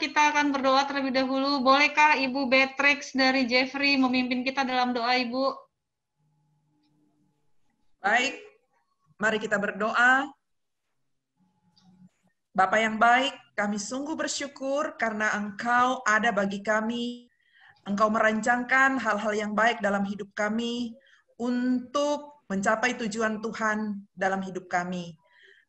kita akan berdoa terlebih dahulu. Bolehkah Ibu Beatrix dari Jeffrey memimpin kita dalam doa, Ibu? Baik, mari kita berdoa. Bapa yang baik, kami sungguh bersyukur karena Engkau ada bagi kami. Engkau merancangkan hal-hal yang baik dalam hidup kami untuk mencapai tujuan Tuhan dalam hidup kami.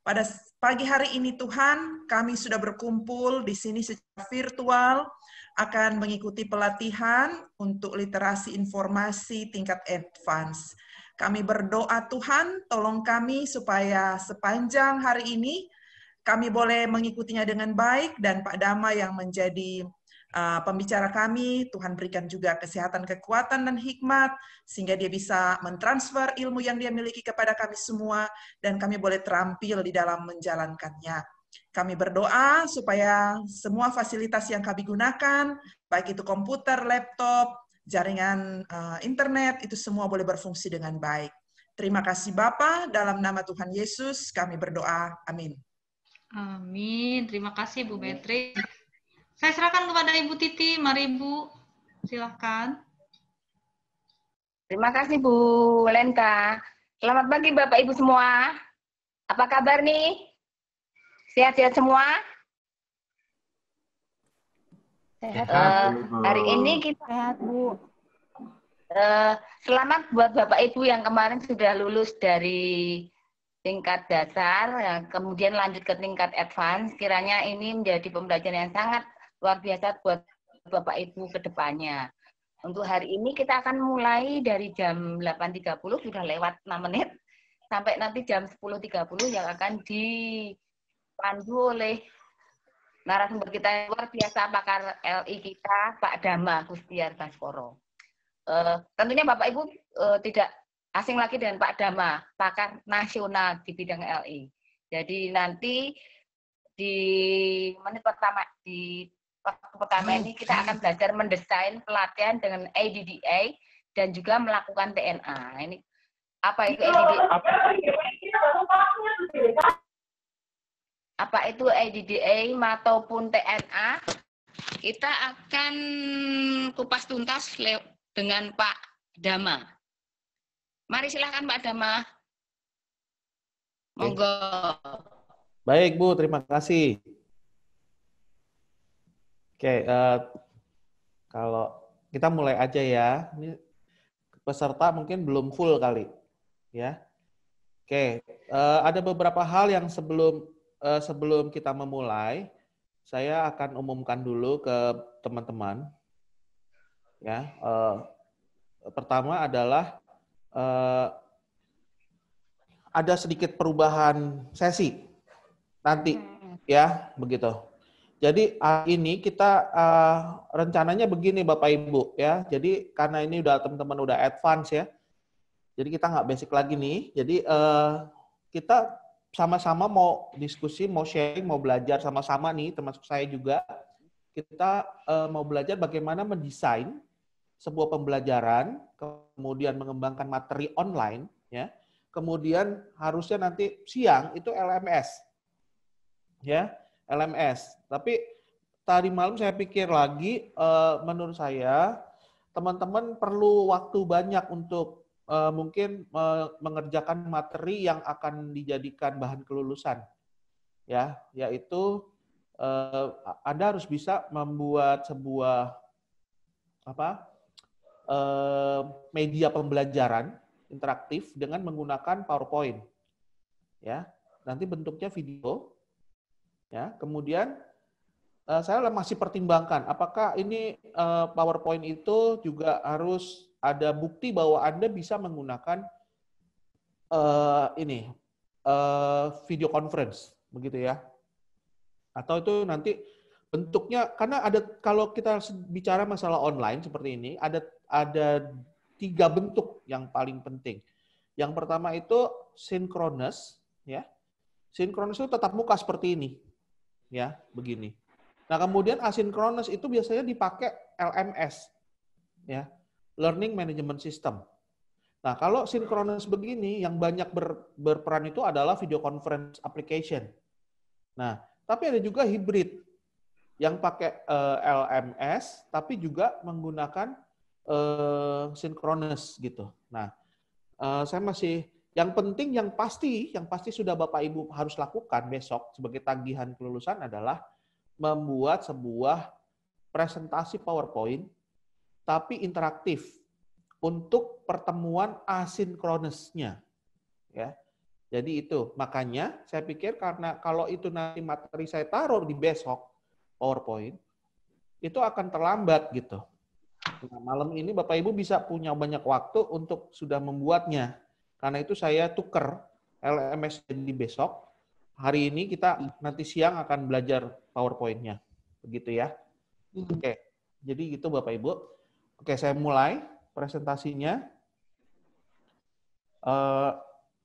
Pada pagi hari ini Tuhan, kami sudah berkumpul di sini secara virtual akan mengikuti pelatihan untuk literasi informasi tingkat advance. Kami berdoa Tuhan, tolong kami supaya sepanjang hari ini kami boleh mengikutinya dengan baik, dan Pak Dama yang menjadi pembicara kami, Tuhan berikan juga kesehatan, kekuatan, dan hikmat, sehingga dia bisa mentransfer ilmu yang dia miliki kepada kami semua, dan kami boleh terampil di dalam menjalankannya. Kami berdoa supaya semua fasilitas yang kami gunakan, baik itu komputer, laptop, jaringan internet, itu semua boleh berfungsi dengan baik. Terima kasih Bapa, dalam nama Tuhan Yesus kami berdoa. Amin. Amin. Terima kasih Bu Beatrix. Saya serahkan kepada Ibu Titi. Mari Ibu, silahkan. Terima kasih Bu Lenka. Selamat pagi Bapak Ibu semua. Apa kabar nih? Sehat-sehat semua? Sehat. Hari ini kita sehat Bu. Selamat buat Bapak Ibu yang kemarin sudah lulus dari tingkat dasar, kemudian lanjut ke tingkat advance. Kiranya ini menjadi pembelajaran yang sangat luar biasa buat Bapak Ibu ke depannya. Untuk hari ini kita akan mulai dari jam 8.30, sudah lewat 6 menit, sampai nanti jam 10.30 yang akan dipandu oleh narasumber kita yang luar biasa, pakar LI kita, Pak Dama Gustiar Baskoro. Tentunya Bapak Ibu tidak asing lagi dengan Pak Dama, pakar nasional di bidang LI. Jadi nanti di menit pertama, di waktu pertama ini kita akan belajar mendesain pelatihan dengan ADDA dan juga melakukan TNA. Ini apa itu ADDA? Apa itu ADDA maupun TNA? Kita akan kupas tuntas dengan Pak Dama. Mari silakan Pak Dama. Monggo. Baik Bu, terima kasih. Oke, kalau kita mulai aja ya. Ini peserta mungkin belum full kali, ya. Oke, ada beberapa hal yang sebelum kita memulai, saya akan umumkan dulu ke teman-teman. Ya, pertama adalah ada sedikit perubahan sesi nanti, ya begitu. Jadi hari ini kita rencananya begini Bapak Ibu ya. Jadi karena ini teman-teman udah advance ya. Jadi kita nggak basic lagi nih. Jadi kita sama-sama mau diskusi, mau sharing, mau belajar sama-sama nih, termasuk saya juga. Kita mau belajar bagaimana mendesain sebuah pembelajaran, kemudian mengembangkan materi online, ya. Kemudian harusnya nanti siang itu LMS, ya, LMS. Tapi tadi malam saya pikir lagi, menurut saya teman-teman perlu waktu banyak untuk mungkin mengerjakan materi yang akan dijadikan bahan kelulusan, ya, yaitu Anda harus bisa membuat sebuah media pembelajaran interaktif dengan menggunakan PowerPoint, ya. Nanti bentuknya video, ya. Kemudian saya masih pertimbangkan apakah ini PowerPoint itu juga harus ada bukti bahwa Anda bisa menggunakan video conference, begitu ya. Atau itu nanti bentuknya, karena ada, kalau kita bicara masalah online seperti ini, ada 3 bentuk yang paling penting. Yang pertama itu sinkronus, ya. Sinkronus itu tatap muka seperti ini, ya, begini. Nah, kemudian asinkronus itu biasanya dipakai LMS, ya, Learning Management System. Nah, kalau sinkronus begini, yang banyak berperan itu adalah video conference application. Nah, tapi ada juga hybrid. yang pakai LMS, tapi juga menggunakan sinkronus gitu. Nah, saya masih yang penting, yang pasti sudah Bapak Ibu harus lakukan besok sebagai tagihan kelulusan adalah membuat sebuah presentasi PowerPoint tapi interaktif untuk pertemuan asinkronusnya, ya. Jadi itu makanya saya pikir karena kalau itu nanti materi saya taruh di besok PowerPoint itu akan terlambat gitu. Nah, malam ini Bapak Ibu bisa punya banyak waktu untuk sudah membuatnya. Karena itu saya tuker LMS di besok. Hari ini kita nanti siang akan belajar PowerPoint-nya. Begitu ya. Oke. Jadi gitu Bapak Ibu. Oke, saya mulai presentasinya.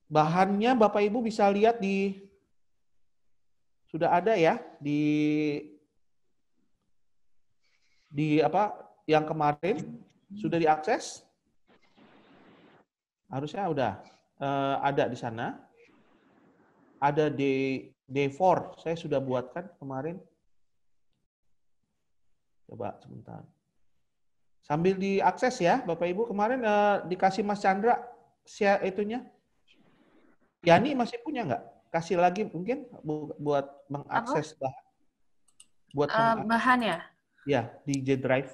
Bahannya Bapak Ibu bisa lihat sudah ada ya di apa yang kemarin sudah diakses? Harusnya udah ada di sana. Ada D4, saya sudah buatkan kemarin. Coba sebentar. Sambil diakses ya, Bapak Ibu. Kemarin dikasih Mas Chandra share itunya. Yani masih punya nggak? Kasih lagi mungkin buat mengakses bahan. Buat bahan ya? Ya, di G Drive.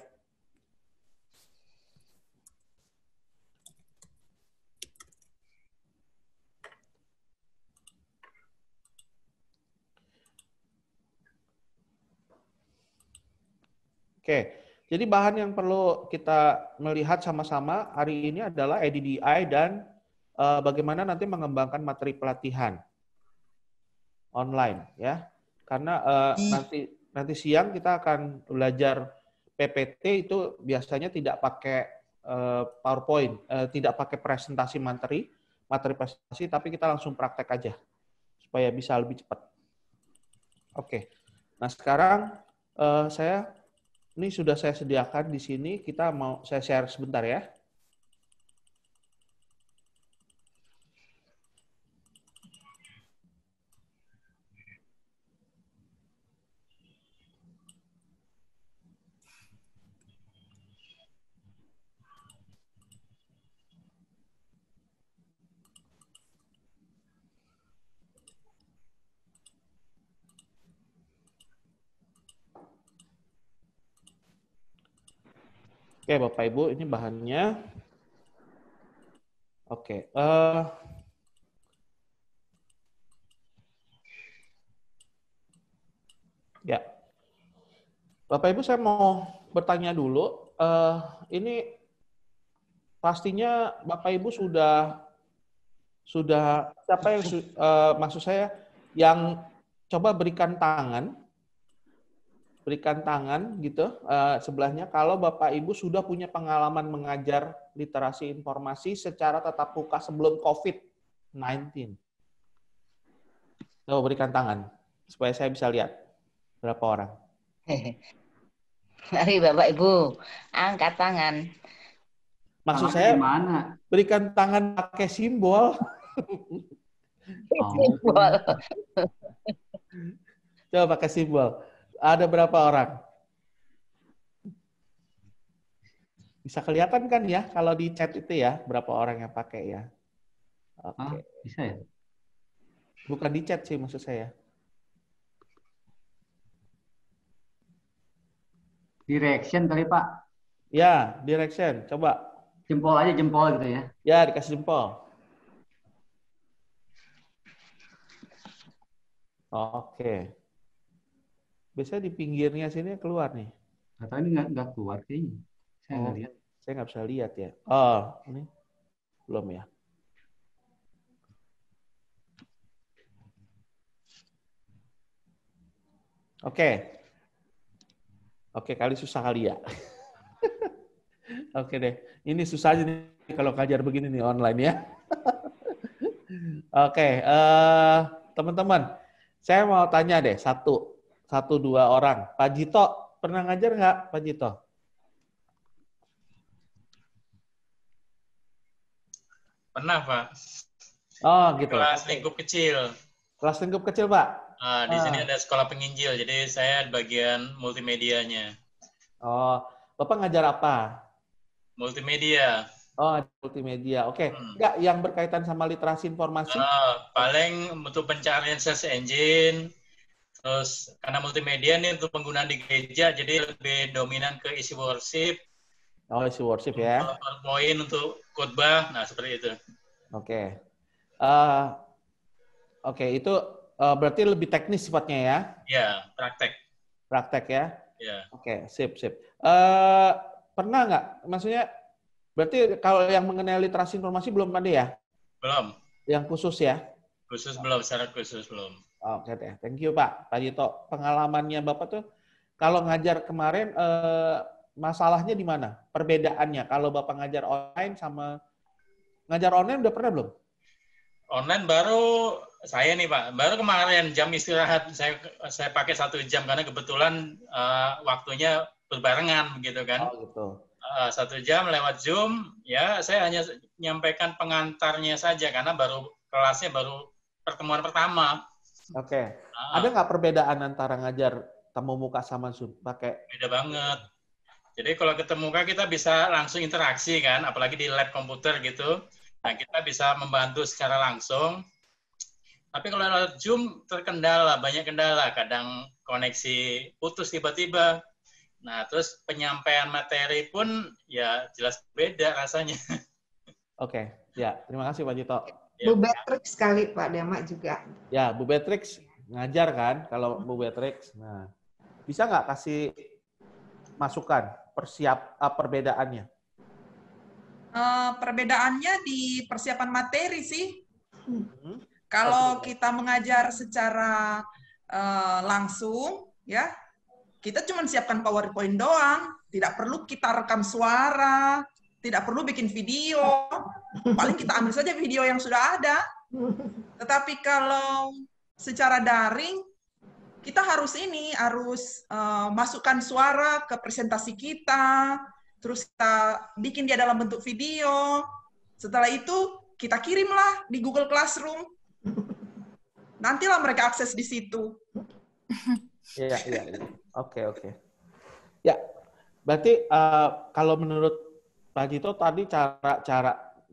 Oke, jadi bahan yang perlu kita melihat sama-sama hari ini adalah ADDI dan bagaimana nanti mengembangkan materi pelatihan online ya. Karena nanti siang kita akan belajar PPT itu biasanya tidak pakai PowerPoint, tidak pakai presentasi materi presentasi, tapi kita langsung praktek aja supaya bisa lebih cepat. Oke, nah sekarang ini sudah saya sediakan di sini. Saya share sebentar ya. Oke, Bapak Ibu, ini bahannya. Oke. Ya. Bapak Ibu, saya mau bertanya dulu. Ini pastinya Bapak Ibu sudah siapa yang maksud saya yang coba berikan tangan gitu sebelahnya kalau Bapak Ibu sudah punya pengalaman mengajar literasi informasi secara tatap muka sebelum COVID-19. Coba berikan tangan supaya saya bisa lihat berapa orang. Mari Bapak Ibu angkat tangan. Maksud saya gimana? Berikan tangan pakai simbol. Simbol. Coba pakai simbol. Ada berapa orang? Bisa kelihatan kan ya kalau di chat itu ya berapa orang yang pakai ya? Oke. Bisa ya? Bukan di chat sih maksud saya. Direction kali Pak. Ya, direction. Coba. Jempol aja, jempol gitu ya? Ya, dikasih jempol. Oke. Biasanya di pinggirnya sini keluar nih. Atau ini nggak keluar kayaknya. Saya nggak lihat. Saya nggak bisa lihat ya. Oh, ini belum ya. Oke. Oke, kali susah kali ya. Oke deh. Ini susah aja nih kalau ngajar begini nih online ya. Oke, teman-teman. Saya mau tanya deh, satu dua orang. Pak Jito, pernah ngajar nggak Pak Jito? Pernah, Pak. Oh, gitu. Kelas lingkup kecil. Kelas lingkup kecil, Pak? Di sini ada sekolah penginjil, jadi saya bagian multimedianya. Oh, Bapak ngajar apa? Multimedia. Oh, multimedia. Oke. Enggak, yang berkaitan sama literasi informasi? Paling untuk pencarian search engine, terus karena multimedia ini untuk penggunaan di gereja, jadi lebih dominan ke isi worship. Oh, isi worship ya. PowerPoint untuk khotbah, nah seperti itu. Oke. Oke, itu berarti lebih teknis sifatnya ya? Ya, praktek. Praktek ya? Ya. Oke, sip. Pernah nggak? Maksudnya, berarti kalau yang mengenai literasi informasi belum ada ya? Belum. Yang khusus ya? Khusus belum, secara khusus belum. Oke deh, thank you Pak Yito. Pengalamannya Bapak tuh, kalau ngajar kemarin, masalahnya di mana? Perbedaannya, kalau Bapak ngajar online sama ngajar online udah pernah belum? Online baru saya nih Pak, baru kemarin jam istirahat saya pakai 1 jam karena kebetulan waktunya berbarengan begitu kan. Oh gitu. 1 jam lewat Zoom, ya saya hanya menyampaikan pengantarnya saja karena kelasnya baru pertemuan pertama. Oke. Ada nggak perbedaan antara ngajar temu muka sama Zoom? Beda banget. Jadi kalau ketemu muka kita bisa langsung interaksi kan, apalagi di lab komputer gitu. Nah, kita bisa membantu secara langsung. Tapi kalau lewat Zoom terkendala, banyak kendala. Kadang koneksi putus tiba-tiba. Nah, terus penyampaian materi pun ya jelas beda rasanya. Oke, ya terima kasih Pak Jito. Ya. Bu Beatrix sekali Pak Dama juga. Ya, Bu Beatrix ngajar kan, kalau Bu Beatrix. Nah, bisa nggak kasih masukan perbedaannya? Perbedaannya di persiapan materi sih. Kalau kita mengajar secara langsung, ya kita cuma siapkan PowerPoint doang, tidak perlu kita rekam suara, tidak perlu bikin video, paling kita ambil saja video yang sudah ada. Tetapi kalau secara daring, kita harus masukkan suara ke presentasi kita, terus kita bikin dia dalam bentuk video. Setelah itu kita kirimlah di Google Classroom. Nantilah mereka akses di situ. Iya. Oke. Ya, berarti kalau menurut Pak Jito tadi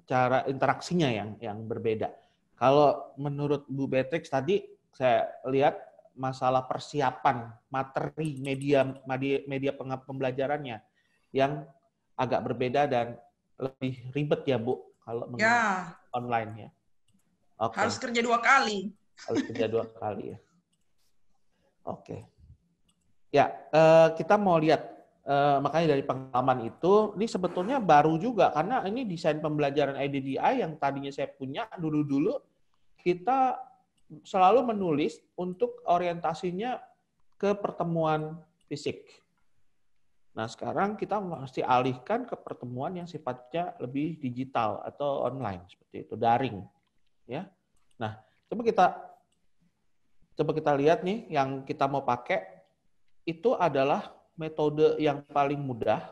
cara interaksinya yang berbeda. Kalau menurut Bu Beatrix tadi saya lihat masalah persiapan materi media pembelajarannya yang agak berbeda dan lebih ribet ya Bu kalau online ya. Okay. Harus kerja 2 kali. Harus kerja 2 kali ya. Oke. Ya, kita mau lihat, makanya dari pengalaman itu, ini sebetulnya baru juga, karena ini desain pembelajaran IDDI yang tadinya saya punya dulu-dulu, kita selalu menulis untuk orientasinya ke pertemuan fisik. Nah, sekarang kita mesti alihkan ke pertemuan yang sifatnya lebih digital atau online, seperti itu, daring. Ya. Nah, coba kita lihat nih, yang kita mau pakai, itu adalah metode yang paling mudah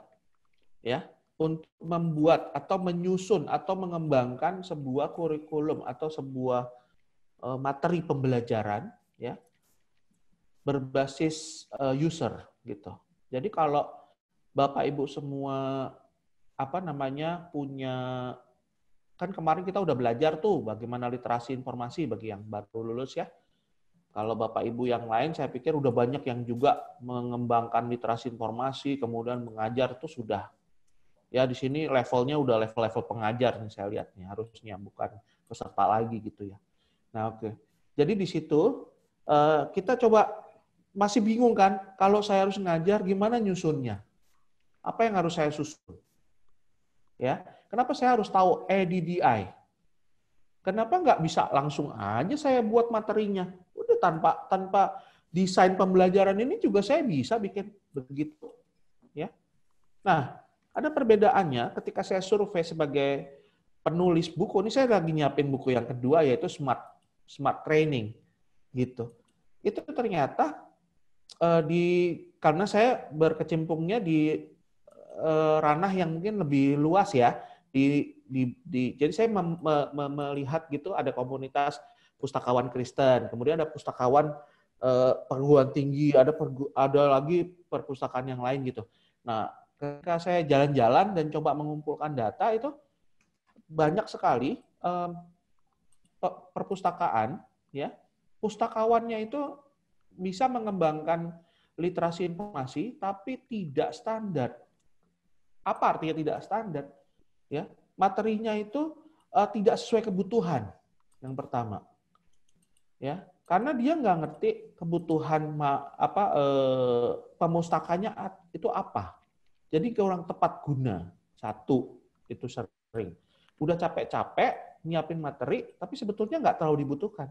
ya untuk membuat atau menyusun atau mengembangkan sebuah kurikulum atau sebuah materi pembelajaran ya berbasis user gitu. Jadi kalau Bapak Ibu semua punya, kan kemarin kita udah belajar tuh bagaimana literasi informasi bagi yang baru lulus ya. Kalau Bapak Ibu yang lain, saya pikir udah banyak yang juga mengembangkan literasi informasi, kemudian mengajar itu sudah. Ya di sini levelnya udah level-level pengajar nih saya lihat nih, harusnya bukan peserta lagi gitu ya. Nah oke. Jadi di situ kita coba, masih bingung kan, kalau saya harus ngajar gimana nyusunnya? Apa yang harus saya susun? Ya, kenapa saya harus tahu EDDI? Kenapa nggak bisa langsung aja saya buat materinya? Udah tanpa desain pembelajaran ini juga saya bisa bikin begitu. Ya. Nah, ada perbedaannya ketika saya survei sebagai penulis buku. Ini saya lagi nyiapin buku yang kedua yaitu Smart Training gitu. Itu ternyata karena saya berkecimpungnya di ranah yang mungkin lebih luas ya. Jadi saya melihat gitu ada komunitas pustakawan Kristen, kemudian ada pustakawan perguruan tinggi, ada lagi perpustakaan yang lain gitu. Nah, ketika saya jalan-jalan dan coba mengumpulkan data itu banyak sekali perpustakaan, ya, pustakawannya itu bisa mengembangkan literasi informasi, tapi tidak standar. Apa artinya tidak standar? Ya, materinya itu tidak sesuai kebutuhan. Yang pertama, ya, karena dia nggak ngerti kebutuhan pemustakanya itu apa. Jadi kurang tepat guna. Satu, itu sering. Udah capek-capek nyiapin materi, tapi sebetulnya nggak terlalu dibutuhkan.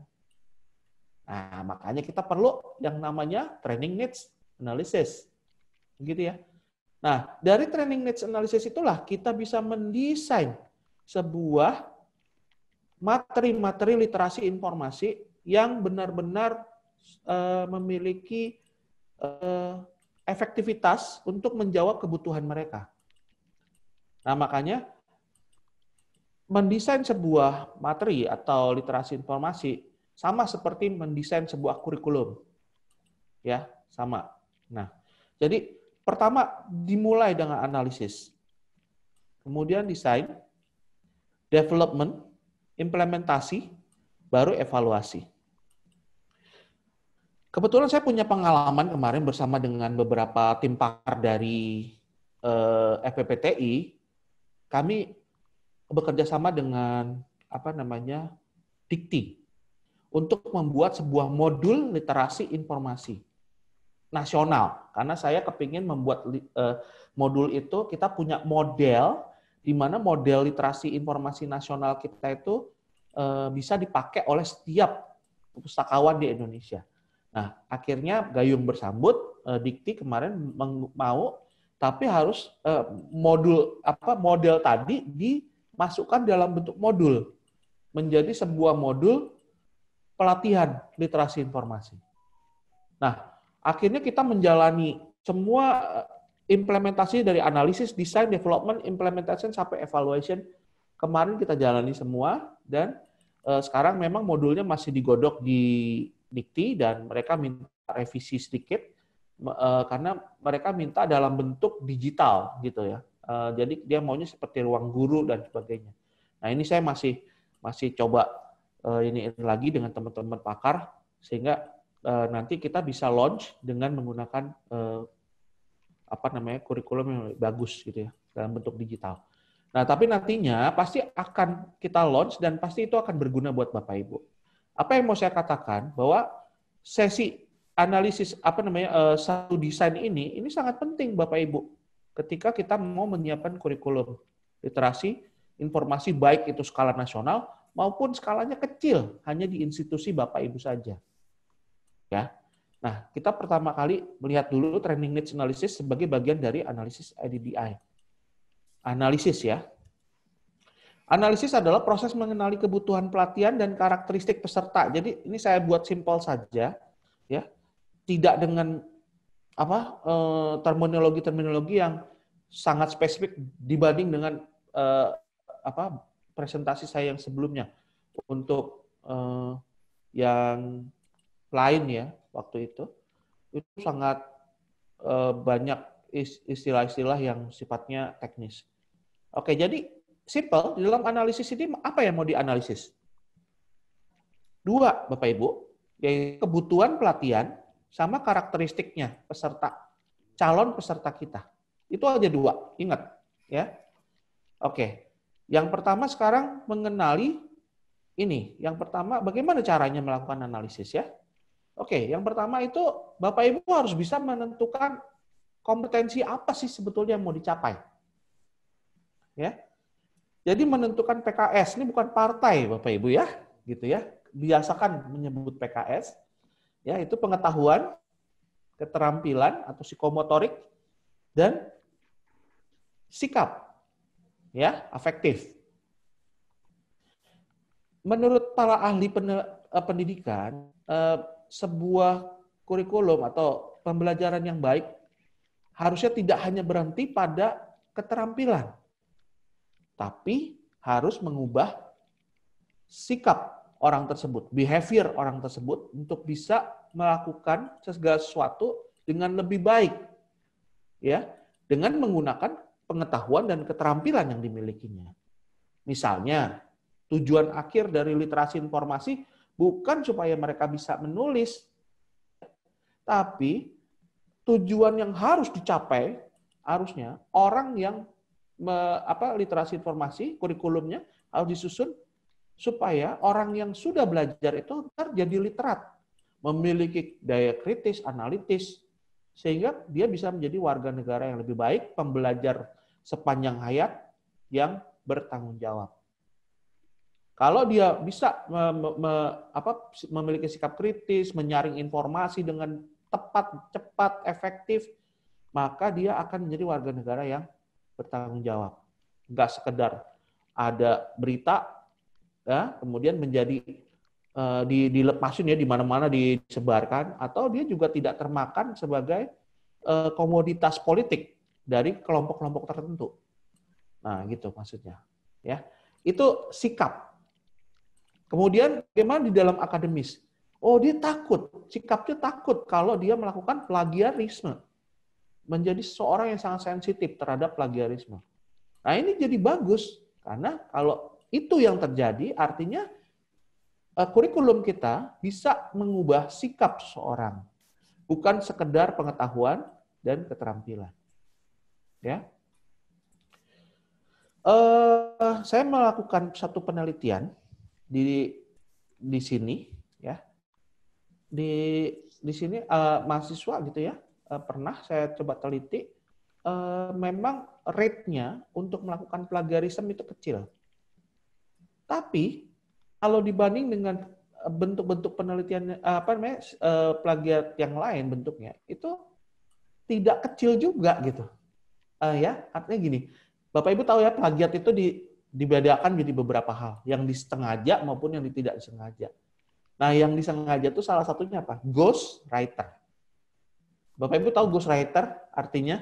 Nah, makanya kita perlu yang namanya training needs analysis. Begitu ya. Nah, dari training needs analysis itulah kita bisa mendesain sebuah materi-materi literasi informasi yang benar-benar memiliki efektivitas untuk menjawab kebutuhan mereka. Nah, makanya mendesain sebuah materi atau literasi informasi sama seperti mendesain sebuah kurikulum. Ya, sama. Nah, jadi pertama dimulai dengan analisis. Kemudian desain, development, implementasi, baru evaluasi. Kebetulan saya punya pengalaman kemarin bersama dengan beberapa tim pakar dari FPPTI. Kami bekerja sama dengan Dikti untuk membuat sebuah modul literasi informasi nasional. Karena saya kepingin membuat modul itu, kita punya model di mana model literasi informasi nasional kita itu bisa dipakai oleh setiap pustakawan di Indonesia. Nah, akhirnya gayung bersambut, Dikti kemarin mau, tapi harus model tadi dimasukkan dalam bentuk modul, menjadi sebuah modul pelatihan literasi informasi. Nah, akhirnya kita menjalani semua implementasi dari analisis, design, development, implementation, sampai evaluation. Kemarin kita jalani semua, dan sekarang memang modulnya masih digodok di Dikti, dan mereka minta revisi sedikit, karena mereka minta dalam bentuk digital gitu ya. Jadi dia maunya seperti ruang guru dan sebagainya. Nah, ini saya masih coba ini lagi dengan teman-teman pakar, sehingga nanti kita bisa launch dengan menggunakan kurikulum yang bagus gitu ya, dalam bentuk digital. Nah, tapi nantinya pasti akan kita launch dan pasti itu akan berguna buat Bapak Ibu. Apa yang mau saya katakan, bahwa sesi analisis satu desain ini sangat penting Bapak Ibu ketika kita mau menyiapkan kurikulum literasi informasi, baik itu skala nasional maupun skalanya kecil, hanya di institusi Bapak Ibu saja. Ya. Nah, kita pertama kali melihat dulu training needs analysis sebagai bagian dari analisis IDDI. Analisis ya. Analisis adalah proses mengenali kebutuhan pelatihan dan karakteristik peserta. Jadi ini saya buat simpel saja, ya. Tidak dengan terminologi yang sangat spesifik dibanding dengan presentasi saya yang sebelumnya. Untuk yang lain ya, waktu itu sangat banyak istilah-istilah yang sifatnya teknis. Oke, jadi simple, di dalam analisis ini apa yang mau dianalisis? Dua, Bapak Ibu, yaitu kebutuhan pelatihan sama karakteristiknya peserta, calon peserta kita. Itu aja dua, ingat ya. Oke. Yang pertama sekarang mengenali ini. Yang pertama bagaimana caranya melakukan analisis ya? Oke, yang pertama itu Bapak Ibu harus bisa menentukan kompetensi apa sih sebetulnya yang mau dicapai. Ya. Jadi menentukan PKS, ini bukan partai Bapak Ibu ya, gitu ya. Biasakan menyebut PKS, ya itu pengetahuan, keterampilan atau psikomotorik, dan sikap, ya afektif. Menurut para ahli pendidikan, sebuah kurikulum atau pembelajaran yang baik harusnya tidak hanya berhenti pada keterampilan, tapi harus mengubah sikap orang tersebut, behavior orang tersebut untuk bisa melakukan segala sesuatu dengan lebih baik, ya, dengan menggunakan pengetahuan dan keterampilan yang dimilikinya. Misalnya, tujuan akhir dari literasi informasi bukan supaya mereka bisa menulis, tapi tujuan yang harus dicapai harusnya orang yang literasi informasi kurikulumnya harus disusun supaya orang yang sudah belajar itu jadi literat, memiliki daya kritis, analitis, sehingga dia bisa menjadi warga negara yang lebih baik, pembelajar sepanjang hayat yang bertanggung jawab. Kalau dia bisa memiliki sikap kritis, menyaring informasi dengan tepat, cepat, efektif, maka dia akan menjadi warga negara yang bertanggung jawab. Enggak sekedar ada berita, ya, kemudian menjadi dilepasin ya di mana-mana disebarkan, atau dia juga tidak termakan sebagai komoditas politik dari kelompok-kelompok tertentu. Nah, gitu maksudnya. Ya, itu sikap. Kemudian bagaimana di dalam akademis? Oh, dia takut, sikapnya takut kalau dia melakukan plagiarisme. Menjadi seorang yang sangat sensitif terhadap plagiarisme. Nah, ini jadi bagus karena kalau itu yang terjadi artinya kurikulum kita bisa mengubah sikap seseorang, bukan sekedar pengetahuan dan keterampilan. Ya, saya melakukan satu penelitian di sini, ya, di sini mahasiswa gitu ya, pernah saya coba teliti, memang rate-nya untuk melakukan plagiarisme itu kecil. Tapi kalau dibanding dengan bentuk-bentuk penelitian plagiat yang lain bentuknya itu tidak kecil juga gitu. Ya, artinya gini, Bapak Ibu tahu ya plagiat itu dibedakan jadi beberapa hal, yang disengaja maupun yang tidak disengaja. Nah, yang disengaja itu salah satunya apa? Ghost writer. Bapak Ibu tahu ghost writer artinya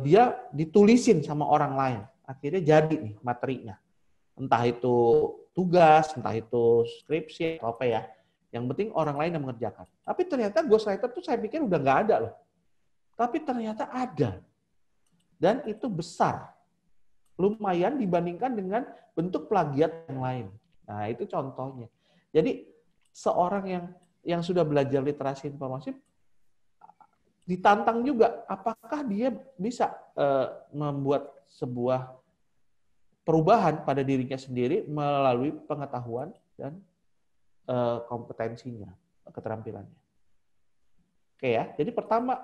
dia ditulisin sama orang lain, akhirnya jadi nih materinya. Entah itu tugas, entah itu skripsi, atau apa ya. Yang penting orang lain yang mengerjakan. Tapi ternyata ghostwriter tuh saya pikir udah nggak ada loh. Tapi ternyata ada. Dan itu besar. Lumayan dibandingkan dengan bentuk plagiat yang lain. Nah, itu contohnya. Jadi seorang yang sudah belajar literasi informasi ditantang juga apakah dia bisa membuat sebuah perubahan pada dirinya sendiri melalui pengetahuan dan kompetensinya, keterampilannya. Oke ya, jadi pertama,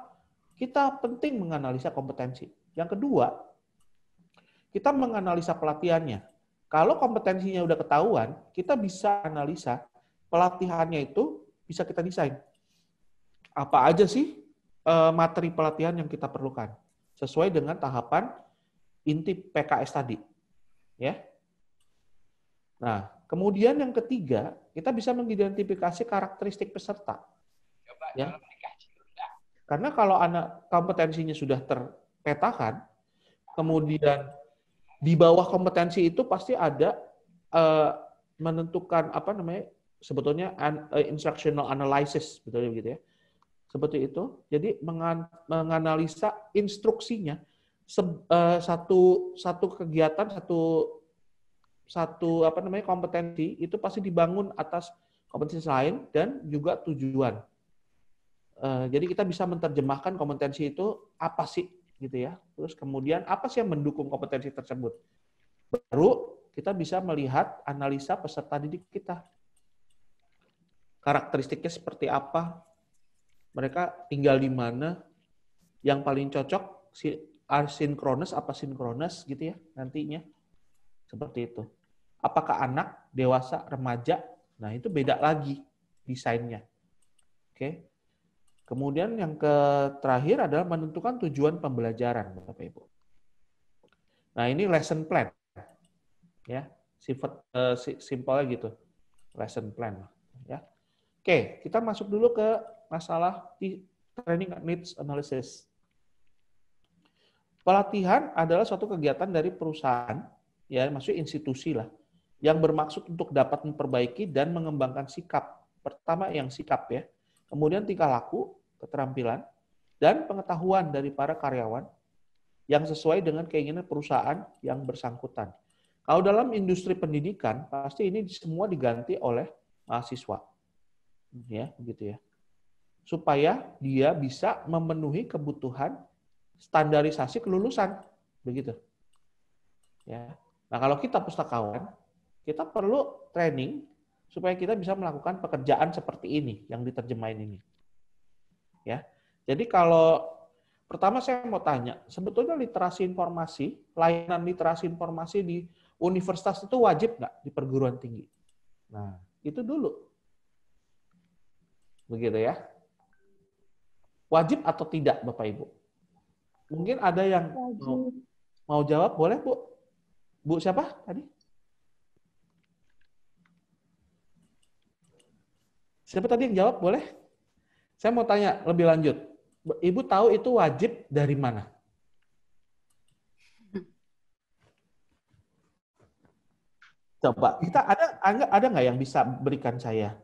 kita penting menganalisa kompetensi. Yang kedua, kita menganalisa pelatihannya. Kalau kompetensinya udah ketahuan, kita bisa analisa pelatihannya itu bisa kita desain. Apa aja sih materi pelatihan yang kita perlukan? Sesuai dengan tahapan inti PKS tadi. Ya. Nah, kemudian yang ketiga, kita bisa mengidentifikasi karakteristik peserta. Ya. Karena kalau anak kompetensinya sudah terpetakan, kemudian di bawah kompetensi itu pasti ada menentukan sebetulnya instructional analysis, betul begitu ya. Seperti itu. Jadi menganalisa instruksinya. Satu kegiatan, satu kompetensi itu pasti dibangun atas kompetensi lain dan juga tujuan. Jadi kita bisa menerjemahkan kompetensi itu apa sih gitu ya. Terus kemudian apa sih yang mendukung kompetensi tersebut. Baru kita bisa melihat analisa peserta didik kita. Karakteristiknya seperti apa? Mereka tinggal di mana? Yang paling cocok asinkronus apa sinkronus gitu ya nantinya. Seperti itu. Apakah anak, dewasa, remaja? Nah, itu beda lagi desainnya. Oke. Kemudian yang terakhir adalah menentukan tujuan pembelajaran, Bapak Ibu. Nah, ini lesson plan. Ya, simpelnya gitu. Lesson plan, ya. Oke, kita masuk dulu ke masalah training needs analysis. Pelatihan adalah suatu kegiatan dari perusahaan, ya maksudnya institusi lah, yang bermaksud untuk dapat memperbaiki dan mengembangkan sikap. Pertama yang sikap ya. Kemudian tingkah laku, keterampilan, dan pengetahuan dari para karyawan yang sesuai dengan keinginan perusahaan yang bersangkutan. Kalau dalam industri pendidikan, pasti ini semua diganti oleh mahasiswa. Ya, begitu ya. Supaya dia bisa memenuhi kebutuhan standarisasi kelulusan. Begitu. Ya. Nah, kalau kita pustakawan, kita perlu training supaya kita bisa melakukan pekerjaan seperti ini yang diterjemahin ini. Ya. Jadi kalau pertama saya mau tanya, sebetulnya literasi informasi, layanan literasi informasi di universitas itu wajib nggak di perguruan tinggi? Nah, itu dulu. Begitu ya. Wajib atau tidak, Bapak Ibu? Mungkin ada yang mau jawab, boleh Bu? Bu siapa tadi? Siapa tadi yang jawab, boleh? Saya mau tanya lebih lanjut. Ibu tahu itu wajib dari mana? Coba kita ada nggak yang bisa berikan saya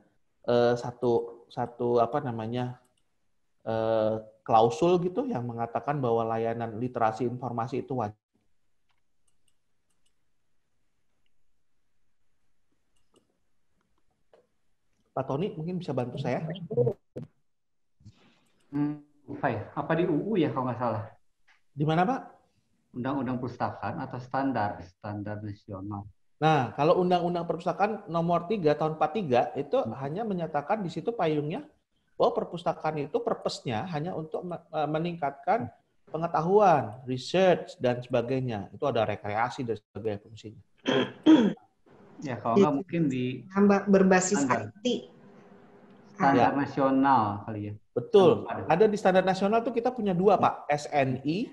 satu apa namanya klausul gitu yang mengatakan bahwa layanan literasi informasi itu wajib? Pak Tony mungkin bisa bantu saya? Apa di UU ya kalau nggak salah? Di mana Pak? Undang-undang perpustakaan atau standar nasional. Nah, kalau Undang-Undang Perpustakaan nomor 3 tahun 43 itu hanya menyatakan di situ payungnya bahwa perpustakaan itu purpose-nya hanya untuk meningkatkan pengetahuan, research, dan sebagainya. Itu ada rekreasi dan sebagainya fungsinya. Ya, kalau nggak mungkin di berbasis standar. IT. Standar nasional kali ya. Betul. Ada di standar nasional tuh kita punya dua, Pak. SNI,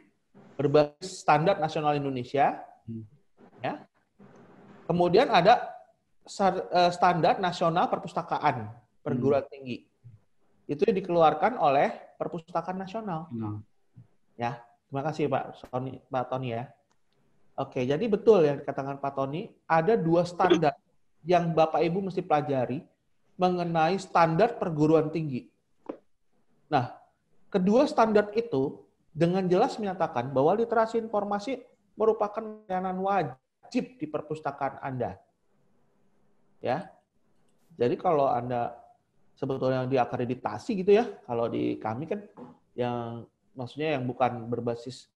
berbasis standar nasional Indonesia. Ya. Kemudian ada standar nasional perpustakaan perguruan tinggi. Itu dikeluarkan oleh Perpustakaan Nasional. Ya, terima kasih Pak Tony ya. Oke, jadi betul yang dikatakan Pak Tony, ada dua standar yang Bapak Ibu mesti pelajari mengenai standar perguruan tinggi. Nah, kedua standar itu dengan jelas menyatakan bahwa literasi informasi merupakan layanan wajib di perpustakaan Anda. Ya. Jadi kalau Anda sebetulnya diakreditasi gitu ya, kalau di kami kan yang maksudnya yang bukan berbasis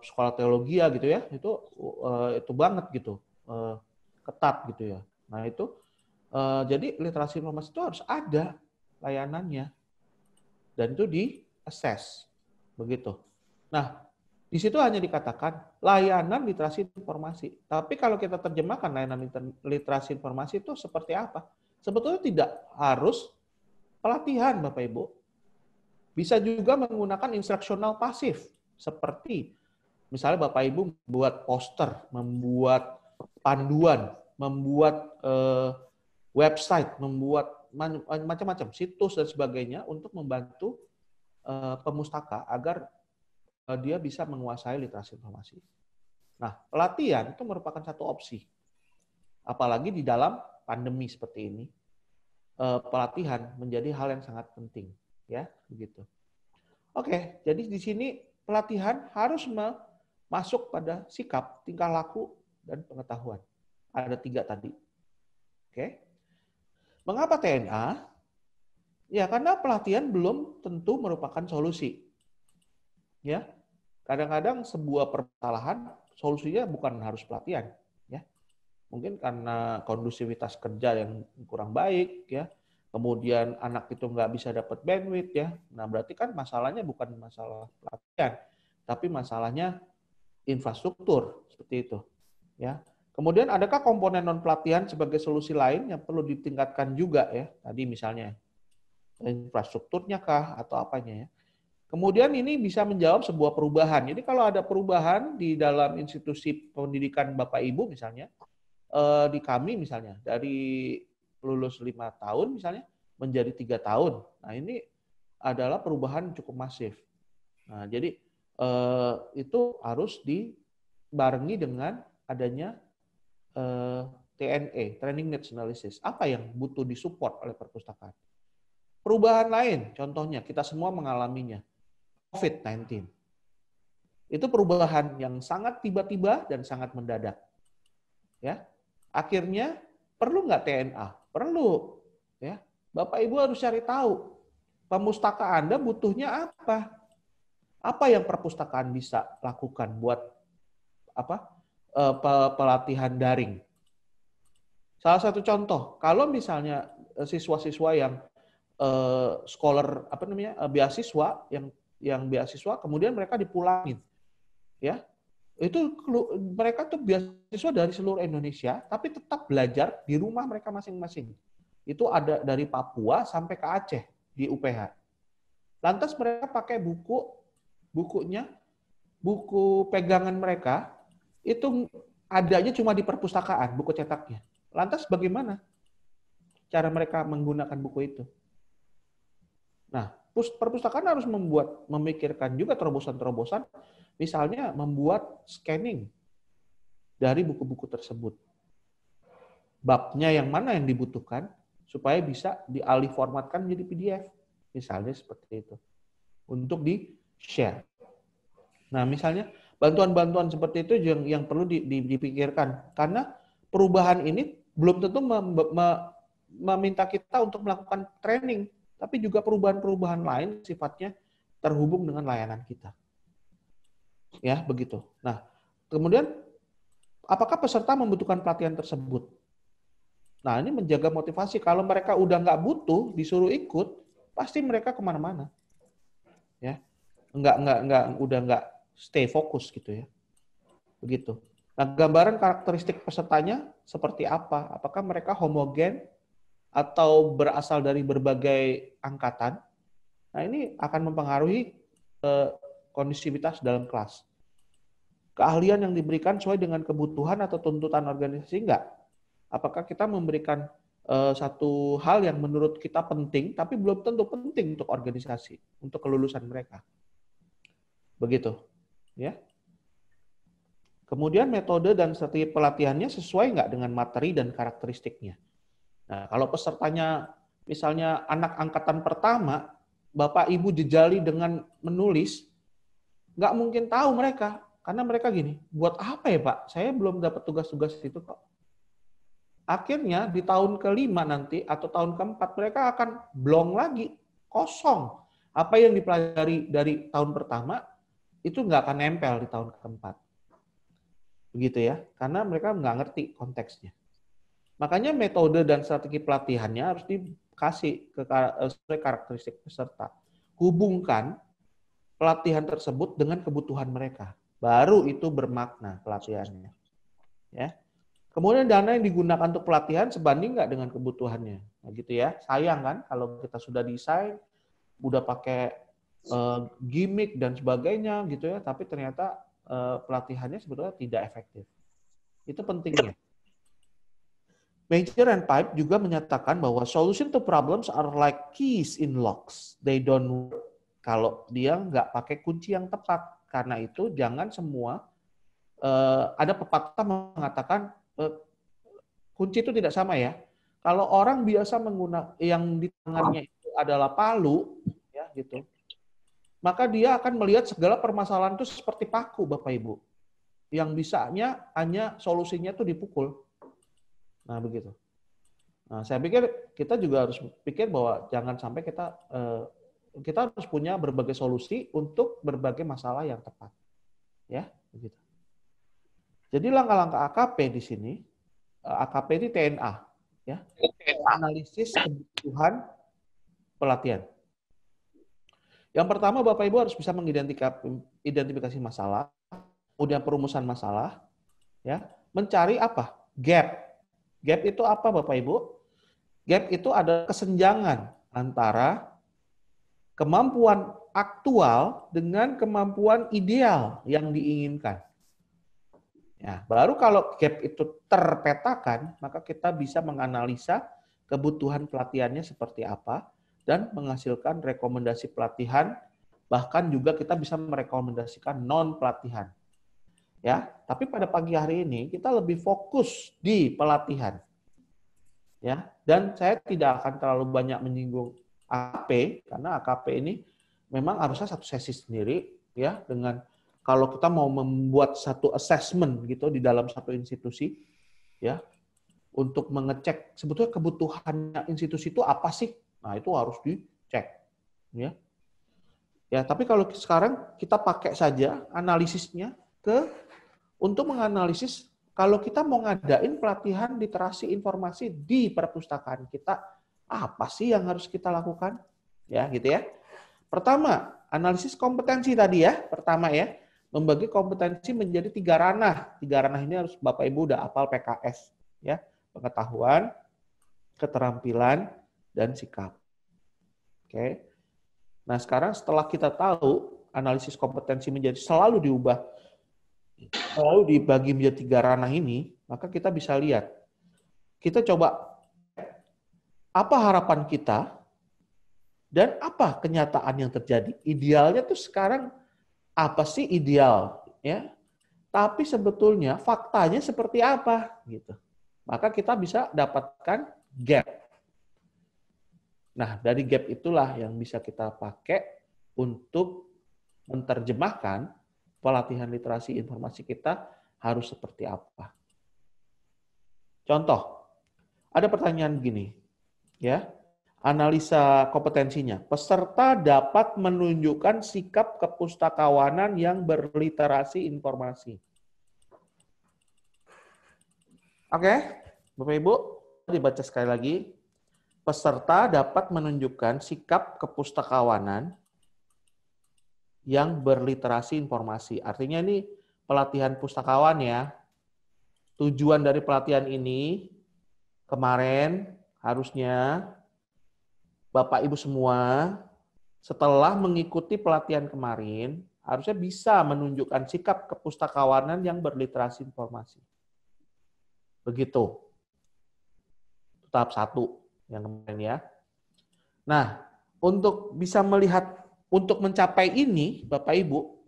sekolah teologi ya gitu ya, itu banget gitu, ketat gitu ya. Nah itu jadi literasi informasi itu harus ada layanannya dan itu di-assess begitu. Nah di situ hanya dikatakan layanan literasi informasi. Tapi kalau kita terjemahkan layanan literasi informasi itu seperti apa? Sebetulnya tidak harus pelatihan, Bapak Ibu. Bisa juga menggunakan instruksional pasif. Seperti misalnya Bapak Ibu membuat poster, membuat panduan, membuat website, membuat macam-macam situs dan sebagainya untuk membantu pemustaka agar dia bisa menguasai literasi informasi. Nah, pelatihan itu merupakan satu opsi. Apalagi di dalam pandemi seperti ini, pelatihan menjadi hal yang sangat penting, ya, begitu. Oke, jadi di sini pelatihan harus masuk pada sikap, tingkah laku, dan pengetahuan. Ada 3 tadi. Oke. Mengapa TNA? Ya, karena pelatihan belum tentu merupakan solusi. Ya, kadang-kadang sebuah permasalahan solusinya bukan harus pelatihan, ya. Mungkin karena kondusivitas kerja yang kurang baik, ya. Kemudian anak itu nggak bisa dapat bandwidth, ya. Nah, berarti kan masalahnya bukan masalah pelatihan, tapi masalahnya infrastruktur seperti itu, ya. Kemudian adakah komponen non pelatihan sebagai solusi lain yang perlu ditingkatkan juga, ya? Tadi misalnya infrastrukturnya kah atau apanya, ya? Kemudian ini bisa menjawab sebuah perubahan. Jadi kalau ada perubahan di dalam institusi pendidikan Bapak Ibu misalnya, di kami misalnya, dari lulus 5 tahun misalnya, menjadi 3 tahun. Nah ini adalah perubahan cukup masif. Nah jadi itu harus dibarengi dengan adanya TNA, Training Needs Analysis. Apa yang butuh disupport oleh perpustakaan? Perubahan lain, contohnya kita semua mengalaminya. COVID-19. Itu perubahan yang sangat tiba-tiba dan sangat mendadak. Ya, akhirnya perlu nggak TNA? Perlu. Ya, Bapak Ibu harus cari tahu pemustaka Anda butuhnya apa. Apa yang perpustakaan bisa lakukan buat pelatihan daring? Salah satu contoh, kalau misalnya siswa-siswa yang scholar beasiswa yang beasiswa kemudian mereka dipulangin, ya itu mereka tuh beasiswa dari seluruh Indonesia tapi tetap belajar di rumah mereka masing-masing. Itu ada dari Papua sampai ke Aceh di UPH. Lantas mereka pakai buku pegangan mereka itu adanya cuma di perpustakaan, buku cetaknya. Lantas bagaimana cara mereka menggunakan buku itu? Nah, perpustakaan harus memikirkan juga terobosan-terobosan, misalnya membuat scanning dari buku-buku tersebut. Babnya yang mana yang dibutuhkan supaya bisa dialih formatkan menjadi PDF. Misalnya seperti itu. Untuk di-share. Nah, misalnya bantuan-bantuan seperti itu yang perlu dipikirkan. Karena perubahan ini belum tentu meminta kita untuk melakukan training, tapi juga perubahan-perubahan lain sifatnya terhubung dengan layanan kita. Ya, begitu. Nah, kemudian apakah peserta membutuhkan pelatihan tersebut? Nah, ini menjaga motivasi. Kalau mereka udah nggak butuh, disuruh ikut, pasti mereka kemana-mana. Ya, udah nggak stay fokus gitu ya. Begitu. Nah, gambaran karakteristik pesertanya seperti apa? Apakah mereka homogen atau berasal dari berbagai angkatan? Nah, ini akan mempengaruhi kondusivitas dalam kelas. Keahlian yang diberikan sesuai dengan kebutuhan atau tuntutan organisasi enggak? Apakah kita memberikan satu hal yang menurut kita penting, tapi belum tentu penting untuk organisasi, untuk kelulusan mereka. Begitu. Ya. Kemudian metode dan strategi pelatihannya sesuai nggak dengan materi dan karakteristiknya. Nah, kalau pesertanya misalnya anak angkatan pertama, Bapak Ibu jejali dengan menulis, nggak mungkin tahu mereka. Karena mereka gini, buat apa ya Pak? Saya belum dapat tugas-tugas itu kok. Akhirnya di tahun kelima nanti atau tahun keempat mereka akan blong lagi, kosong. Apa yang dipelajari dari tahun pertama itu nggak akan nempel di tahun keempat. Begitu ya, karena mereka nggak ngerti konteksnya. Makanya metode dan strategi pelatihannya harus dikasih sesuai karakteristik peserta. Hubungkan pelatihan tersebut dengan kebutuhan mereka. Baru itu bermakna pelatihannya. Ya. Kemudian dana yang digunakan untuk pelatihan sebanding nggak dengan kebutuhannya. Nah, gitu ya. Sayang kan kalau kita sudah desain, udah pakai gimmick dan sebagainya gitu ya, tapi ternyata pelatihannya sebetulnya tidak efektif. Itu pentingnya. Major and Pipe juga menyatakan bahwa solution to problems are like keys in locks. They don't work kalau dia nggak pakai kunci yang tepat. Karena itu jangan semua, ada pepatah mengatakan kunci itu tidak sama ya. Kalau orang biasa menggunakan yang di tangannya itu adalah palu, ya gitu, maka dia akan melihat segala permasalahan itu seperti paku, Bapak Ibu. Yang bisanya hanya solusinya itu dipukul. Nah, begitu. Nah, saya pikir kita juga harus pikir bahwa jangan sampai kita harus punya berbagai solusi untuk berbagai masalah yang tepat. Ya, begitu. Jadi langkah-langkah AKP di sini, AKP ini TNA, ya. Analisis kebutuhan pelatihan. Yang pertama, Bapak Ibu harus bisa mengidentifikasi masalah, kemudian perumusan masalah, ya, mencari apa? Gap. Gap itu apa, Bapak Ibu? Gap itu ada kesenjangan antara kemampuan aktual dengan kemampuan ideal yang diinginkan. Ya, baru kalau gap itu terpetakan, maka kita bisa menganalisa kebutuhan pelatihannya seperti apa, dan menghasilkan rekomendasi pelatihan, bahkan juga kita bisa merekomendasikan non-pelatihan. Ya, tapi pada pagi hari ini kita lebih fokus di pelatihan. Ya, dan saya tidak akan terlalu banyak menyinggung AKP karena AKP ini memang harusnya satu sesi sendiri ya, dengan kalau kita mau membuat satu assessment gitu di dalam satu institusi ya, untuk mengecek sebetulnya kebutuhannya institusi itu apa sih. Nah, itu harus dicek ya. Ya, tapi kalau sekarang kita pakai saja analisisnya untuk menganalisis kalau kita mau ngadain pelatihan literasi informasi di perpustakaan kita, apa sih yang harus kita lakukan? Ya, gitu ya. Pertama, analisis kompetensi tadi ya. Pertama ya, membagi kompetensi menjadi 3 ranah. 3 ranah ini harus Bapak Ibu udah hafal PKS ya. Pengetahuan, keterampilan, dan sikap. Oke. Nah, sekarang setelah kita tahu analisis kompetensi menjadi selalu dibagi menjadi 3 ranah ini, maka kita bisa lihat. Kita coba apa harapan kita dan apa kenyataan yang terjadi. Idealnya tuh sekarang apa sih ideal ya? Tapi sebetulnya faktanya seperti apa gitu. Maka kita bisa dapatkan gap. Nah, dari gap itulah yang bisa kita pakai untuk menerjemahkan pelatihan literasi informasi kita harus seperti apa. Contoh, ada pertanyaan gini, ya, analisa kompetensinya. Peserta dapat menunjukkan sikap kepustakawanan yang berliterasi informasi. Oke, Bapak Ibu, dibaca sekali lagi. Peserta dapat menunjukkan sikap kepustakawanan yang berliterasi informasi. Artinya ini pelatihan pustakawan ya. Tujuan dari pelatihan ini kemarin harusnya Bapak Ibu semua setelah mengikuti pelatihan kemarin harusnya bisa menunjukkan sikap kepustakawanan yang berliterasi informasi. Begitu. Tahap 1 yang kemarin ya. Nah, untuk bisa melihat untuk mencapai ini, Bapak Ibu,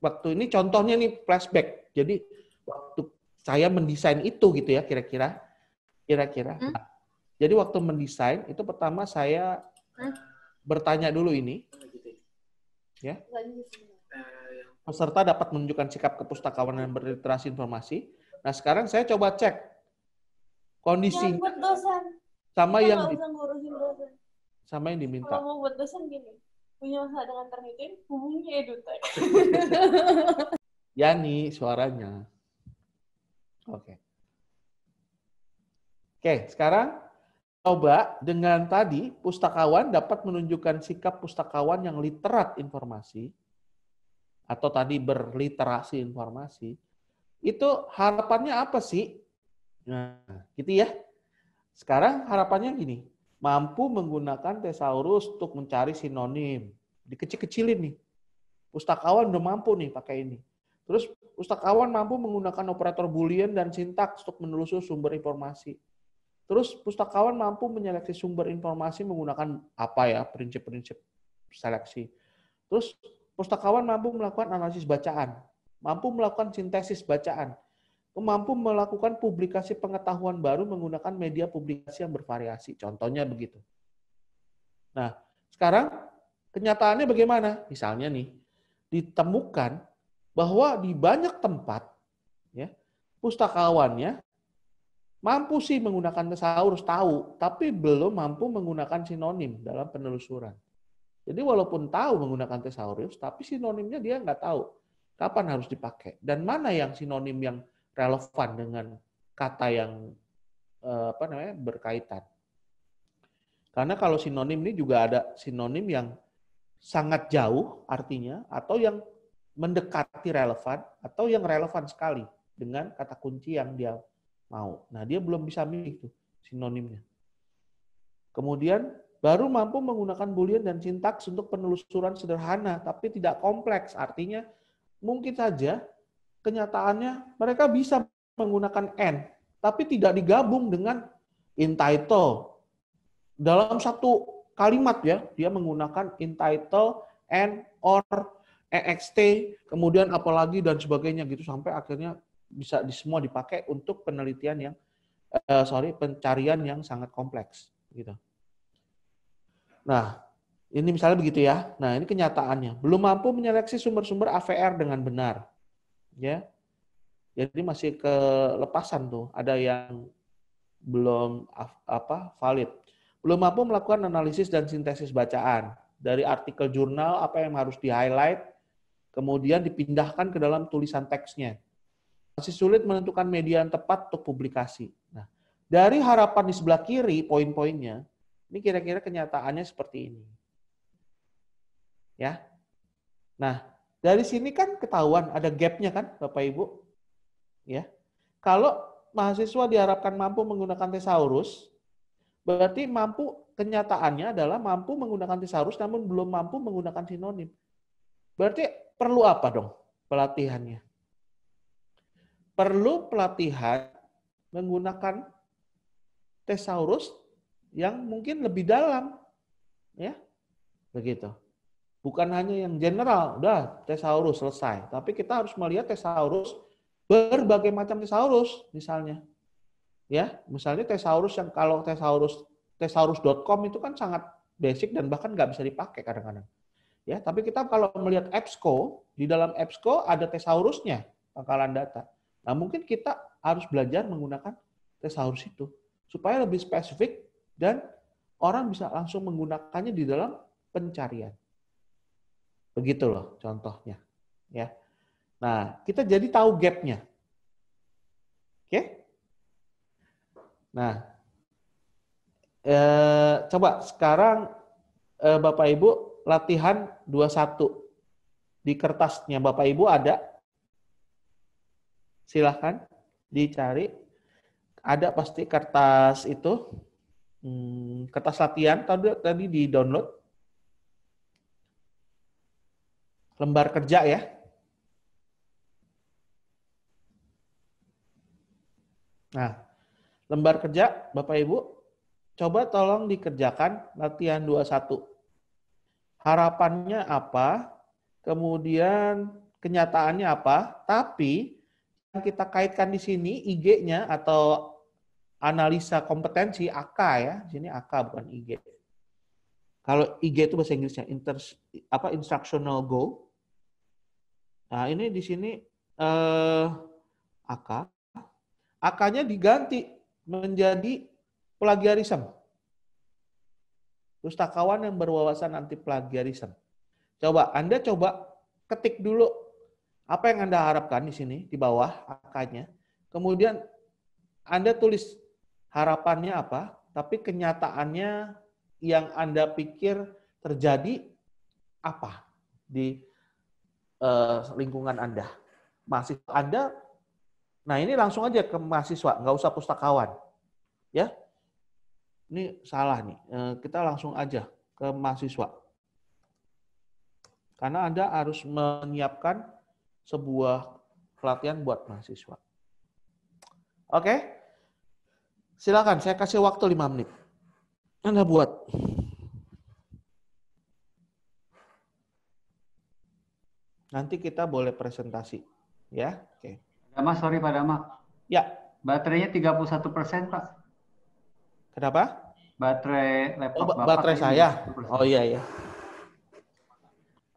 waktu ini contohnya nih flashback. Jadi waktu saya mendesain itu gitu ya, kira-kira. Nah, jadi waktu mendesain itu pertama saya bertanya dulu ini, ya. Peserta dapat menunjukkan sikap kepustakawanan dan berliterasi informasi. Nah sekarang saya coba cek kondisi sama yang diminta. Kalau mau buat dosen gini. Punya masalah dengan Turnitin, hubungi EduTech. Yani suaranya. Oke, sekarang coba dengan tadi pustakawan dapat menunjukkan sikap pustakawan yang literat informasi atau tadi berliterasi informasi. Itu harapannya apa sih? Nah, gitu ya. Sekarang harapannya gini. Mampu menggunakan thesaurus untuk mencari sinonim. Dikecil-kecilin nih. Pustakawan udah mampu nih pakai ini. Terus pustakawan mampu menggunakan operator boolean dan sintaks untuk menelusuri sumber informasi. Terus pustakawan mampu menyeleksi sumber informasi menggunakan apa ya, prinsip-prinsip seleksi. Terus pustakawan mampu melakukan analisis bacaan. Mampu melakukan sintesis bacaan. Mampu melakukan publikasi pengetahuan baru menggunakan media publikasi yang bervariasi. Contohnya begitu. Nah, sekarang kenyataannya bagaimana? Misalnya nih, ditemukan bahwa di banyak tempat ya, pustakawannya mampu sih menggunakan thesaurus, tahu, tapi belum mampu menggunakan sinonim dalam penelusuran. Jadi walaupun tahu menggunakan thesaurus, tapi sinonimnya dia nggak tahu kapan harus dipakai dan mana yang sinonim yang relevan dengan kata yang berkaitan. Karena kalau sinonim ini juga ada sinonim yang sangat jauh artinya atau yang mendekati relevan atau yang relevan sekali dengan kata kunci yang dia mau. Nah, dia belum bisa milih tuh sinonimnya. Kemudian baru mampu menggunakan boolean dan sintaks untuk penelusuran sederhana tapi tidak kompleks. Artinya mungkin saja kenyataannya mereka bisa menggunakan and, tapi tidak digabung dengan entitle. Dalam satu kalimat ya, dia menggunakan entitle, and, or, EXT, kemudian apalagi dan sebagainya gitu sampai akhirnya bisa semua dipakai untuk penelitian yang pencarian yang sangat kompleks gitu. Nah, ini misalnya begitu ya. Nah, ini kenyataannya. Belum mampu menyeleksi sumber-sumber AVR dengan benar. Ya. Jadi masih kelepasan tuh. Ada yang belum valid. Belum mampu melakukan analisis dan sintesis bacaan. Dari artikel jurnal apa yang harus di-highlight, kemudian dipindahkan ke dalam tulisan teksnya. Masih sulit menentukan media yang tepat untuk publikasi. Nah, dari harapan di sebelah kiri, poin-poinnya, ini kira-kira kenyataannya seperti ini. Ya. Nah, dari sini kan ketahuan ada gap-nya kan, Bapak Ibu? Ya. Kalau mahasiswa diharapkan mampu menggunakan thesaurus, berarti kenyataannya adalah mampu menggunakan thesaurus namun belum mampu menggunakan sinonim. Berarti perlu apa dong pelatihannya? Perlu pelatihan menggunakan thesaurus yang mungkin lebih dalam. Ya. Begitu. Bukan hanya yang general, udah thesaurus selesai. Tapi kita harus melihat thesaurus, berbagai macam thesaurus misalnya. Ya, misalnya thesaurus yang kalau thesaurus.com itu kan sangat basic dan bahkan nggak bisa dipakai kadang-kadang. Ya, tapi kita kalau melihat EBSCO, di dalam EBSCO ada thesaurusnya, pangkalan data. Nah, mungkin kita harus belajar menggunakan thesaurus itu supaya lebih spesifik dan orang bisa langsung menggunakannya di dalam pencarian. Begitu loh contohnya. Ya. Nah, kita jadi tahu gap-nya. Oke? Nah, coba sekarang Bapak Ibu latihan 21. Di kertasnya Bapak Ibu ada. Silahkan dicari. Ada pasti kertas itu. Kertas latihan tadi di-download. Lembar kerja ya. Nah, lembar kerja Bapak Ibu, coba tolong dikerjakan latihan 21. Harapannya apa, kemudian kenyataannya apa, tapi yang kita kaitkan di sini IG-nya atau analisa kompetensi AK ya, di sini AK bukan IG. Kalau IG itu bahasa Inggrisnya instructional goal. Nah, ini di sini AK. AK-nya diganti menjadi plagiarism. Pustakawan yang berwawasan anti plagiarism. Anda coba ketik dulu apa yang Anda harapkan di sini, di bawah AK-nya. Kemudian Anda tulis harapannya apa, tapi kenyataannya yang Anda pikir terjadi apa di lingkungan Anda. Mahasiswa Anda, nah ini langsung aja ke mahasiswa, nggak usah pustakawan. Ya, ini salah nih. Kita langsung aja ke mahasiswa. Karena Anda harus menyiapkan sebuah pelatihan buat mahasiswa. Oke? Silakan, saya kasih waktu 5 menit. Anda buat. Nanti kita boleh presentasi. Ya, oke. Dama, sorry Pak Dama. Ya. Baterainya 31%, Pak. Kenapa? Baterai laptop Bapak. Baterai saya. Oh iya.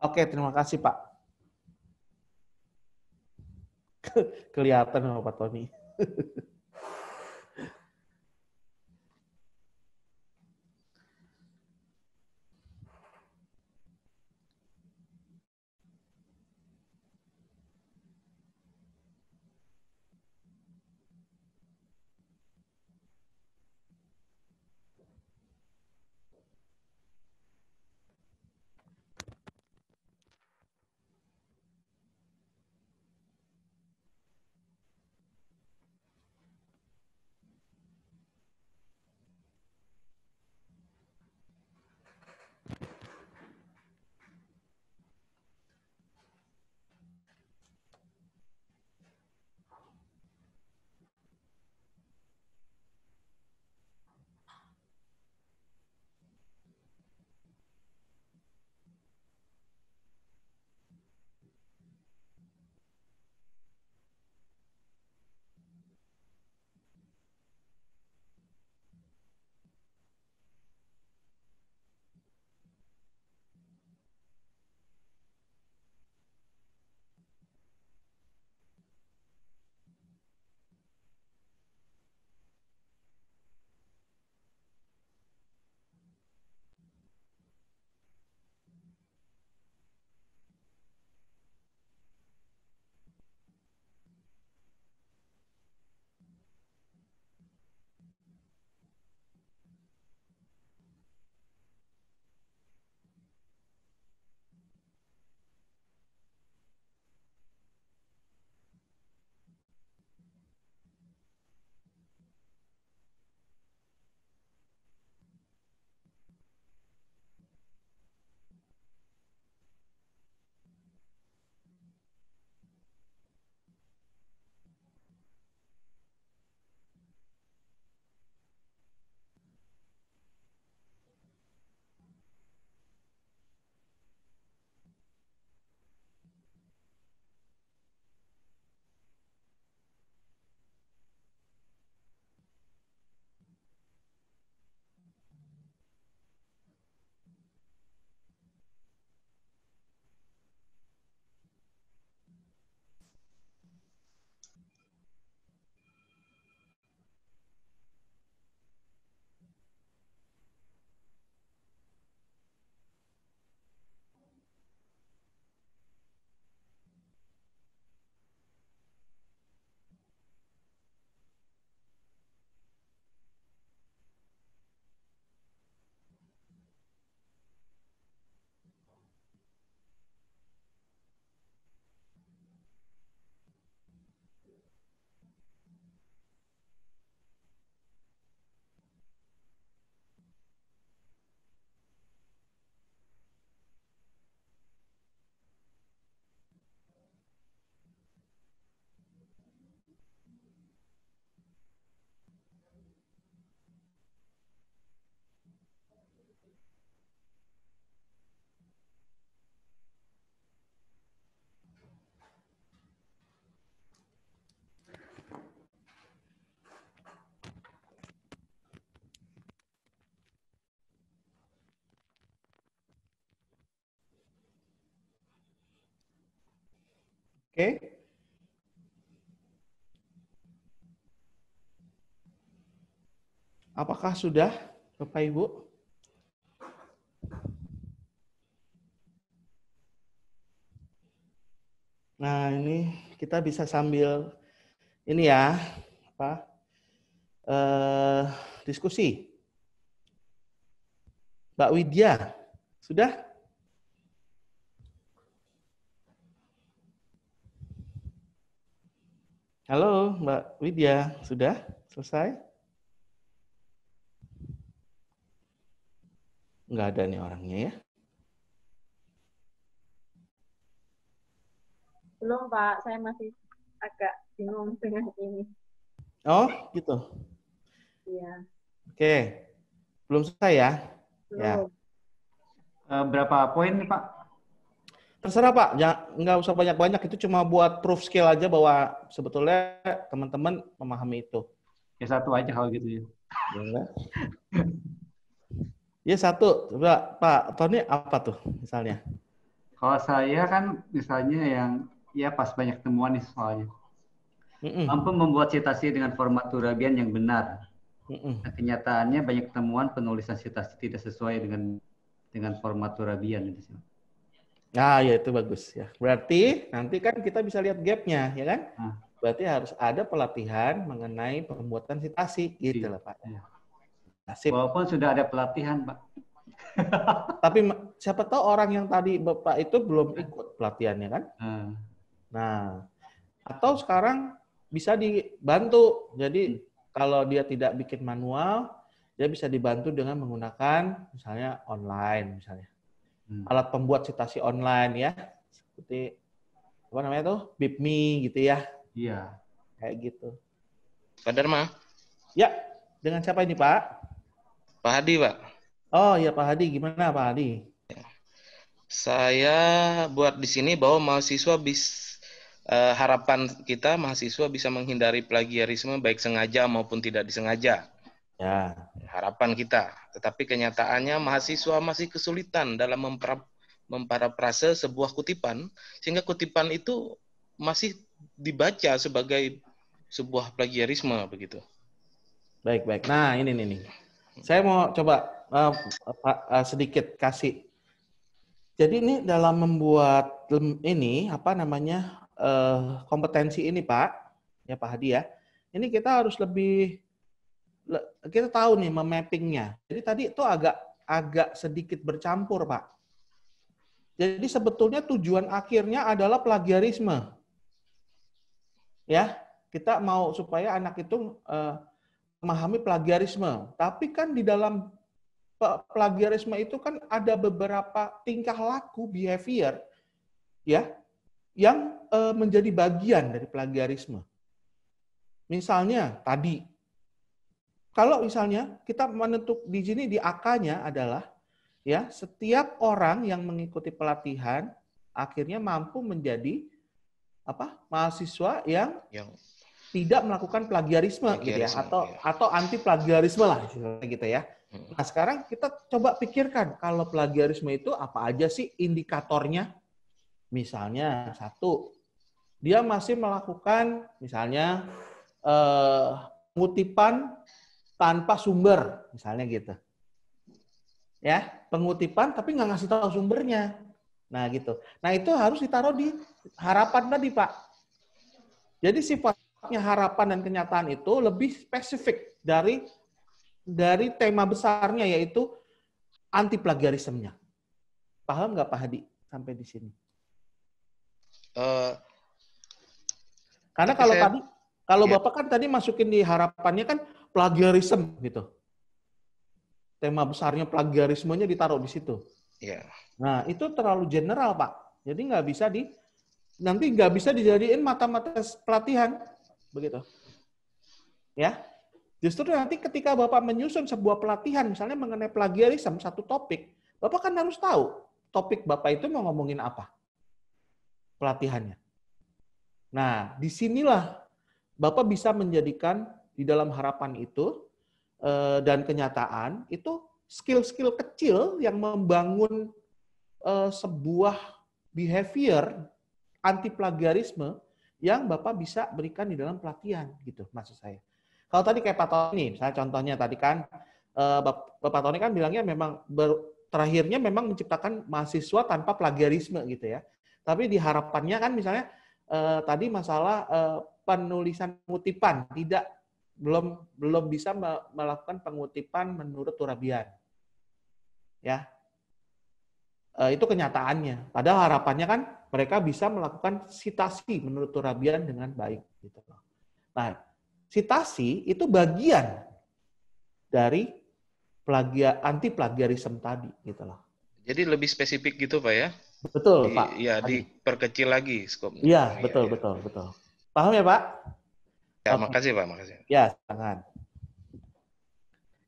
Oke, terima kasih Pak. Kelihatan sama Pak Tony. Oke. Apakah sudah, Bapak Ibu? Nah, ini kita bisa sambil ini ya, apa? Diskusi. Mbak Widya, sudah? Halo, Mbak Widya, sudah selesai? Nggak ada nih orangnya ya? Belum, Pak. Saya masih agak bingung dengan ini. Oh, gitu. Iya. Oke, belum selesai ya? Ya. Belum. Berapa poin nih, Pak? Terserah Pak, nggak usah banyak-banyak, itu cuma buat proof skill aja bahwa sebetulnya teman-teman memahami itu. Ya satu aja kalau gitu ya. Ya satu, coba Pak Tony apa tuh misalnya? Kalau saya kan misalnya yang ya pas banyak temuan nih soalnya. Mampu membuat citasi dengan format Turabian yang benar. Nah, kenyataannya banyak temuan penulisan citasi tidak sesuai dengan format Turabian. Nah, ya itu bagus ya. Berarti nanti kan kita bisa lihat gap-nya, ya kan? Berarti harus ada pelatihan mengenai pembuatan citasi, gitu lah Pak. Iya. Nasib. Walaupun sudah ada pelatihan, Pak. Tapi siapa tahu orang yang tadi Bapak itu belum ikut pelatihannya kan? Nah, atau sekarang bisa dibantu. Jadi kalau dia tidak bikin manual, dia bisa dibantu dengan menggunakan misalnya online misalnya. Alat pembuat citasi online ya. Seperti apa namanya tuh? BibMe gitu ya. Iya. Kayak gitu. Pak Dharma. Ya, dengan siapa ini Pak? Pak Hadi, Pak. Oh ya Pak Hadi, gimana Pak Hadi? Saya buat di sini bahwa mahasiswa harapan kita mahasiswa bisa menghindari plagiarisme baik sengaja maupun tidak disengaja. Ya. Harapan kita. Tetapi kenyataannya mahasiswa masih kesulitan dalam memparafrase sebuah kutipan, sehingga kutipan itu masih dibaca sebagai sebuah plagiarisme begitu. Baik. Nah, ini nih. Saya mau coba sedikit kasih. Jadi ini dalam membuat ini apa namanya kompetensi ini Pak, ya Pak Hadi ya. Ini kita harus lebih kita tahu nih memappingnya. Jadi tadi itu agak sedikit bercampur Pak. Jadi sebetulnya tujuan akhirnya adalah plagiarisme. Ya, kita mau supaya anak itu memahami plagiarisme. Tapi kan di dalam plagiarisme itu kan ada beberapa tingkah laku, behavior, ya, yang menjadi bagian dari plagiarisme. Misalnya tadi, kalau misalnya kita menentuk di sini di AK-nya adalah, ya, setiap orang yang mengikuti pelatihan akhirnya mampu menjadi mahasiswa yang tidak melakukan plagiarisme gitu ya, atau anti plagiarisme lah gitu ya. Nah, sekarang kita coba pikirkan kalau plagiarisme itu apa aja sih indikatornya? Misalnya satu, dia masih melakukan misalnya pengutipan tanpa sumber, misalnya gitu. Ya, pengutipan tapi nggak ngasih tahu sumbernya. Nah, gitu. Nah, itu harus ditaruh di harapan tadi, Pak. Jadi sifatnya harapan dan kenyataan itu lebih spesifik dari tema besarnya, yaitu anti plagiarismenya. Paham nggak Pak Hadi sampai di sini? Karena kalau Bapak kan tadi masukin di harapannya kan plagiarisme gitu. Tema besarnya plagiarismenya ditaruh di situ. Iya. Nah, itu terlalu general, Pak. Jadi nanti nggak bisa dijadiin mata-mata pelatihan, begitu. Ya, justru nanti ketika Bapak menyusun sebuah pelatihan, misalnya mengenai plagiarisme satu topik, Bapak kan harus tahu topik Bapak itu mau ngomongin apa, pelatihannya. Nah, disinilah Bapak bisa menjadikan di dalam harapan itu dan kenyataan itu skill-skill kecil yang membangun sebuah behavior anti plagiarisme yang Bapak bisa berikan di dalam pelatihan gitu maksud saya. Kalau tadi kayak Pak Tony, misalnya contohnya tadi kan Bapak Tony kan bilangnya memang terakhirnya memang menciptakan mahasiswa tanpa plagiarisme gitu ya. Tapi di harapannya kan misalnya tadi masalah penulisan pengutipan belum bisa melakukan pengutipan menurut Turabian. Ya. Itu kenyataannya. Padahal harapannya kan mereka bisa melakukan sitasi menurut Turabian dengan baik. Gitu. Nah, sitasi itu bagian dari anti plagiarisme tadi, gitu loh. Jadi lebih spesifik gitu, Pak ya? Betul, Pak. Ya, diperkecil lagi skopnya. Iya, betul. Paham ya, Pak? Ya, makasih, Pak. Makasih. Ya, sangat.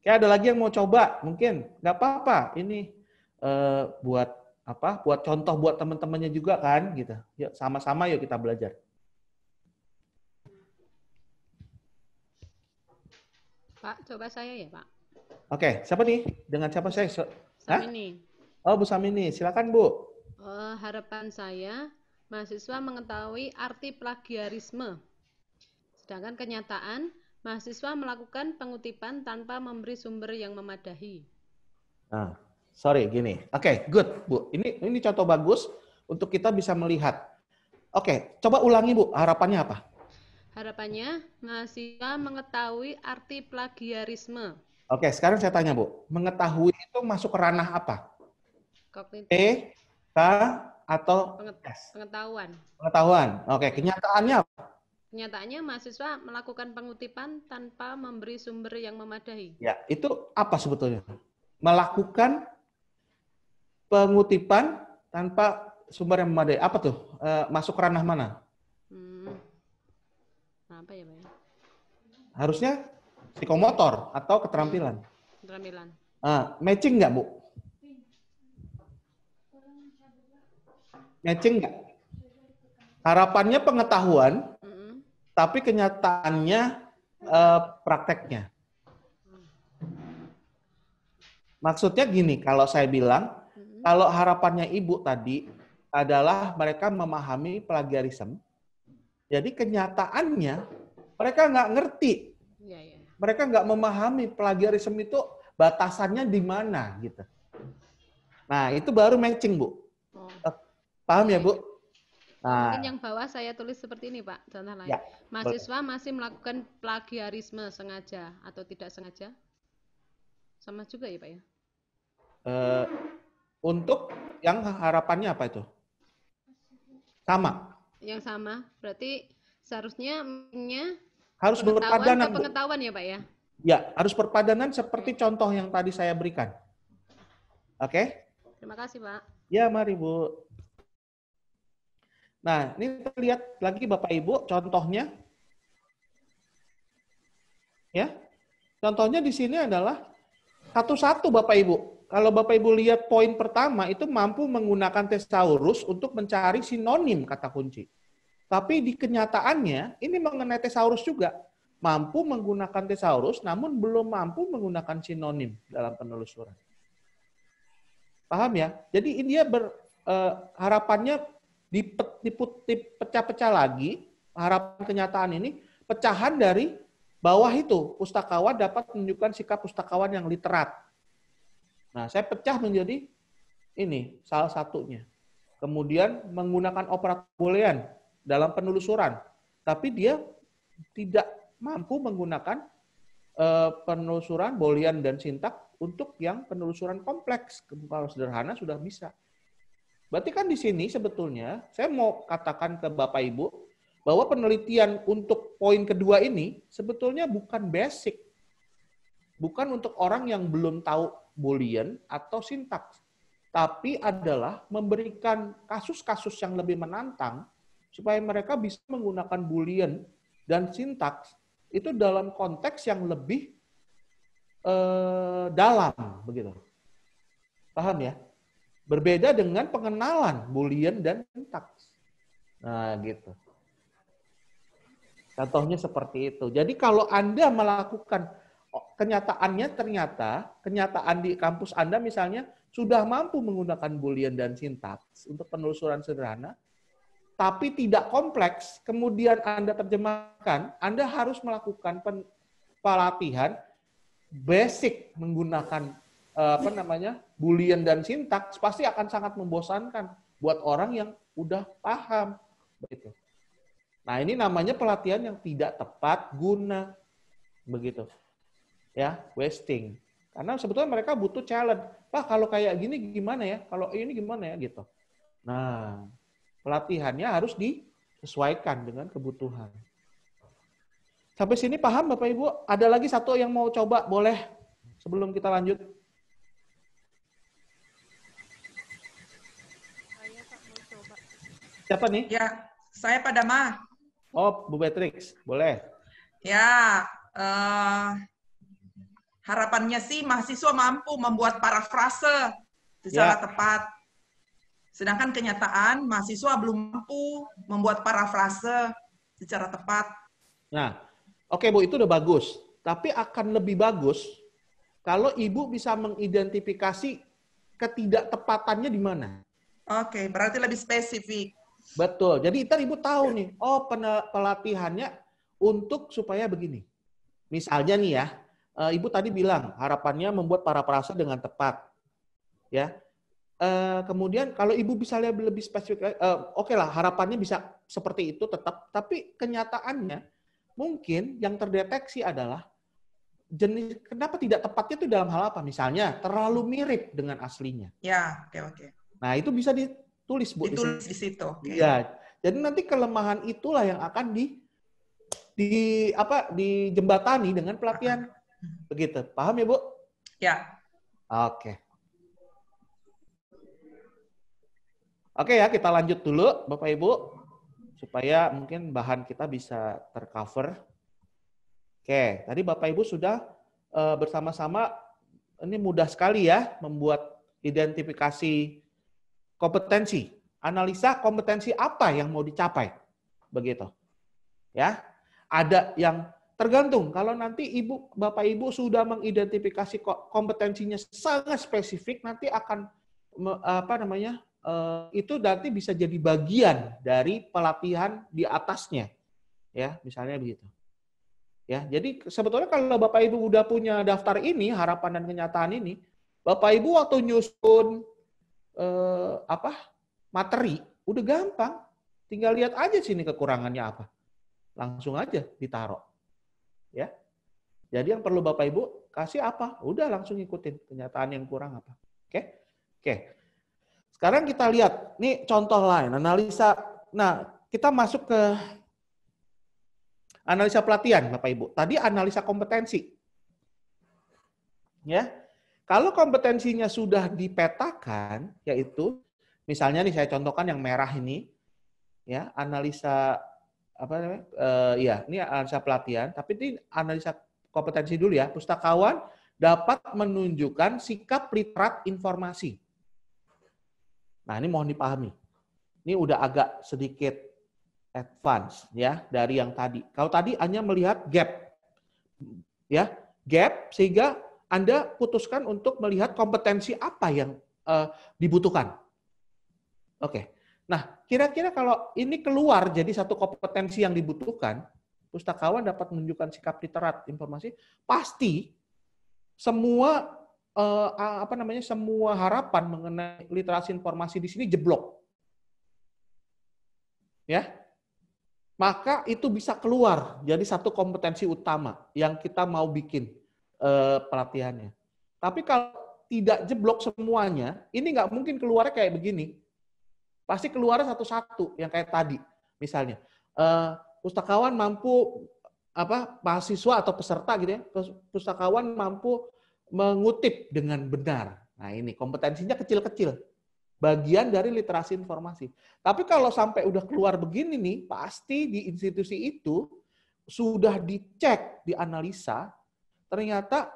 Kayak ada lagi yang mau coba, mungkin nggak apa-apa. Ini buat contoh buat teman-temannya juga kan gitu. Yuk sama-sama yuk kita belajar. Pak, coba saya ya, Pak. Oke, siapa nih? Dengan siapa saya? Samini. Oh, Bu Samini, silakan Bu. Harapan saya mahasiswa mengetahui arti plagiarisme. Sedangkan kenyataan mahasiswa melakukan pengutipan tanpa memberi sumber yang memadahi. Nah, sorry, gini. Oke, good, Bu. Ini contoh bagus untuk kita bisa melihat. Oke, coba ulangi, Bu. Harapannya apa? Harapannya, mahasiswa mengetahui arti plagiarisme. Oke, sekarang saya tanya, Bu. Mengetahui itu masuk ke ranah apa? Kognitif. P, K, atau S? Pengetahuan. Pengetahuan. Oke, kenyataannya apa? Kenyataannya, mahasiswa melakukan pengutipan tanpa memberi sumber yang memadahi. Ya, itu apa sebetulnya? Melakukan pengutipan tanpa sumber yang memadai. Apa tuh? Masuk ranah mana? Apa ya, Pak? Harusnya psikomotor atau keterampilan. Keterampilan. Matching nggak, Bu? Matching nggak? Harapannya pengetahuan, tapi kenyataannya prakteknya. Maksudnya gini, kalau saya bilang, kalau harapannya Ibu tadi adalah mereka memahami plagiarisme, jadi kenyataannya mereka nggak ngerti. Mereka nggak memahami plagiarisme itu batasannya di mana gitu. Nah, itu baru matching, Bu. Paham ya, Bu? Nah, mungkin yang bawah saya tulis seperti ini, Pak. Contoh lain. Ya, mahasiswa masih melakukan plagiarisme sengaja atau tidak sengaja? Sama juga ya, Pak ya? Untuk yang harapannya apa itu? Sama. Yang sama. Berarti seharusnya harus berpadanan. Pengetahuan ya, Pak ya? Ya, harus berpadanan seperti contoh yang tadi saya berikan. Oke? Terima kasih, Pak. Ya, mari, Bu. Nah, ini kita lihat lagi Bapak Ibu contohnya. Ya. Contohnya di sini adalah satu-satu Bapak Ibu. Kalau Bapak Ibu lihat poin pertama itu mampu menggunakan thesaurus untuk mencari sinonim kata kunci. Tapi di kenyataannya ini mengenai thesaurus juga. Mampu menggunakan thesaurus namun belum mampu menggunakan sinonim dalam penelusuran. Paham ya? Jadi dia harapannya dipecah-pecah lagi, harapan kenyataan ini pecahan dari bawah itu, pustakawan dapat menunjukkan sikap pustakawan yang literat. Nah, saya pecah menjadi ini, salah satunya. Kemudian menggunakan operator boolean dalam penelusuran, tapi dia tidak mampu menggunakan penelusuran boolean dan sintak untuk yang penelusuran kompleks. Kalau sederhana sudah bisa. Berarti kan di sini sebetulnya saya mau katakan ke Bapak Ibu bahwa penelitian untuk poin kedua ini sebetulnya bukan basic. Bukan untuk orang yang belum tahu Boolean atau sintaks. Tapi adalah memberikan kasus-kasus yang lebih menantang supaya mereka bisa menggunakan Boolean dan sintaks itu dalam konteks yang lebih dalam. Begitu. Paham ya? Berbeda dengan pengenalan Boolean dan sintaks. Nah, gitu. Contohnya seperti itu. Jadi kalau Anda melakukan kenyataannya ternyata kenyataan di kampus Anda misalnya sudah mampu menggunakan Boolean dan sintaks untuk penelusuran sederhana, tapi tidak kompleks, kemudian Anda terjemahkan, Anda harus melakukan pelatihan basic menggunakan Boolean dan sintaks, pasti akan sangat membosankan buat orang yang udah paham. Begitu. Nah, ini namanya pelatihan yang tidak tepat guna. Begitu. Ya, wasting. Karena sebetulnya mereka butuh challenge. Pak, kalau kayak gini gimana ya? Kalau ini gimana ya? Gitu. Nah, pelatihannya harus disesuaikan dengan kebutuhan. Sampai sini paham Bapak Ibu? Ada lagi satu yang mau coba, boleh sebelum kita lanjut? Siapa nih? Ya, saya Pak Dama. Oh, Bu Beatrix, boleh. Ya, harapannya sih mahasiswa mampu membuat parafrase secara tepat. Sedangkan kenyataan mahasiswa belum mampu membuat parafrase secara tepat. Nah, oke Bu, itu udah bagus. Tapi akan lebih bagus kalau Ibu bisa mengidentifikasi ketidaktepatannya di mana. Oke, berarti lebih spesifik. Betul. Jadi ntar Ibu tahu nih, oh pelatihannya untuk supaya begini. Misalnya nih ya, Ibu tadi bilang harapannya membuat parafrase dengan tepat. Ya. Kemudian kalau Ibu bisa lihat lebih spesifik, oke lah harapannya bisa seperti itu tetap, tapi kenyataannya mungkin yang terdeteksi adalah jenis kenapa tidak tepatnya itu dalam hal apa? Misalnya terlalu mirip dengan aslinya. Ya, oke. Nah itu bisa ditulis Bu. Ditulis di situ. Iya. Jadi nanti kelemahan itulah yang akan dijembatani dengan pelatihan. Begitu. Paham ya Bu? Ya. Oke. Oke ya, kita lanjut dulu Bapak Ibu, supaya mungkin bahan kita bisa tercover. Oke, tadi Bapak Ibu sudah bersama-sama, ini mudah sekali ya, membuat identifikasi kompetensi. Analisa kompetensi apa yang mau dicapai. Begitu. Ya, ada yang tergantung, kalau nanti Bapak Ibu sudah mengidentifikasi kompetensinya sangat spesifik, nanti akan itu nanti bisa jadi bagian dari pelatihan di atasnya, ya misalnya begitu. Ya, jadi sebetulnya kalau Bapak Ibu udah punya daftar ini, harapan dan kenyataan ini, Bapak Ibu waktu nyusun materi udah gampang, tinggal lihat aja sini kekurangannya apa, langsung aja ditaruh, ya. Jadi yang perlu Bapak Ibu kasih apa, udah langsung ikutin kenyataan yang kurang apa, oke. Sekarang kita lihat, nih contoh lain, analisa. Nah, kita masuk ke analisa pelatihan, Bapak Ibu. Tadi analisa kompetensi. Ya. Kalau kompetensinya sudah dipetakan, yaitu misalnya nih saya contohkan yang merah ini, ya, analisa ini analisa pelatihan, tapi ini analisa kompetensi dulu ya. Pustakawan dapat menunjukkan sikap literat informasi. Nah, ini mohon dipahami. Ini udah agak sedikit advance ya dari yang tadi. Kalau tadi hanya melihat gap. Ya, gap sehingga Anda putuskan untuk melihat kompetensi apa yang dibutuhkan. Oke. Nah, kira-kira kalau ini keluar jadi satu kompetensi yang dibutuhkan, pustakawan dapat menunjukkan sikap literat informasi, pasti semua semua harapan mengenai literasi informasi di sini jeblok. Ya. Maka itu bisa keluar jadi satu kompetensi utama yang kita mau bikin pelatihannya. Tapi kalau tidak jeblok semuanya, ini nggak mungkin keluarnya kayak begini. Pasti keluarnya satu-satu yang kayak tadi. Misalnya, pustakawan mampu mahasiswa atau peserta gitu ya, pustakawan mampu mengutip dengan benar. Nah ini kompetensinya kecil-kecil. Bagian dari literasi informasi. Tapi kalau sampai udah keluar begini nih, pasti di institusi itu sudah dicek, dianalisa, ternyata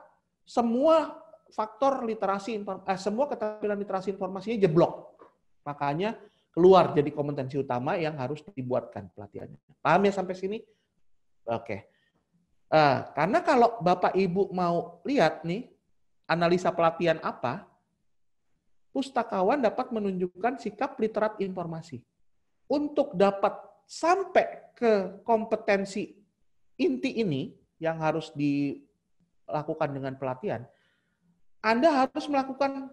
semua faktor literasi, semua keterampilan literasi informasinya jeblok. Makanya keluar jadi kompetensi utama yang harus dibuatkan pelatihannya. Paham ya sampai sini? Oke. Karena kalau Bapak Ibu mau lihat nih, analisa pelatihan apa, pustakawan dapat menunjukkan sikap literat informasi. untuk dapat sampai ke kompetensi inti ini yang harus dilakukan dengan pelatihan, Anda harus melakukan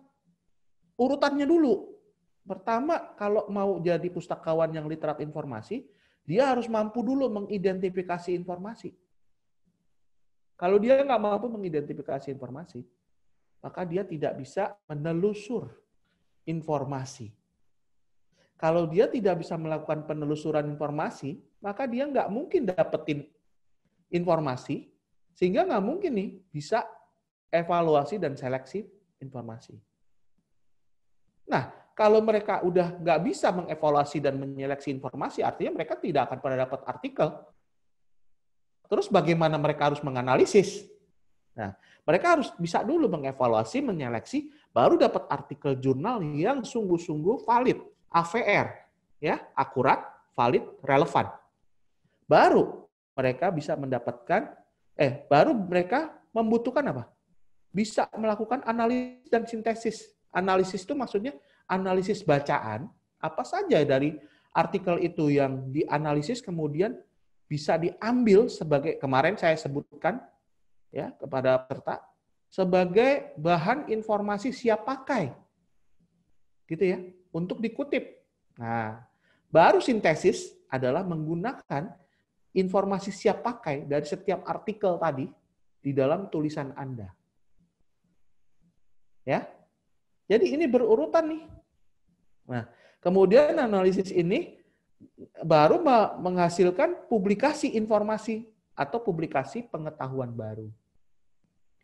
urutannya dulu. Pertama, kalau mau jadi pustakawan yang literat informasi, dia harus mampu dulu mengidentifikasi informasi. Kalau dia nggak mampu mengidentifikasi informasi, maka dia tidak bisa menelusur informasi. Kalau dia tidak bisa melakukan penelusuran informasi, maka dia nggak mungkin dapetin informasi, sehingga nggak mungkin nih bisa evaluasi dan seleksi informasi. Nah, kalau mereka udah nggak bisa mengevaluasi dan menyeleksi informasi, artinya mereka tidak akan pernah dapat artikel. Terus bagaimana mereka harus menganalisis? Nah, mereka harus bisa dulu mengevaluasi, menyeleksi, baru dapat artikel jurnal yang sungguh-sungguh valid. AVR, ya, akurat, valid, relevan. Baru mereka bisa mendapatkan, baru mereka membutuhkan apa? Bisa melakukan analisis dan sintesis. Analisis itu maksudnya analisis bacaan, apa saja dari artikel itu yang dianalisis kemudian bisa diambil sebagai, kemarin saya sebutkan ya kepada peserta, sebagai bahan informasi siap pakai. Gitu ya. Untuk dikutip. Nah, baru sintesis adalah menggunakan informasi siap pakai dari setiap artikel tadi di dalam tulisan Anda. Ya. Jadi ini berurutan nih. Nah, kemudian analisis ini baru menghasilkan publikasi informasi atau publikasi pengetahuan baru.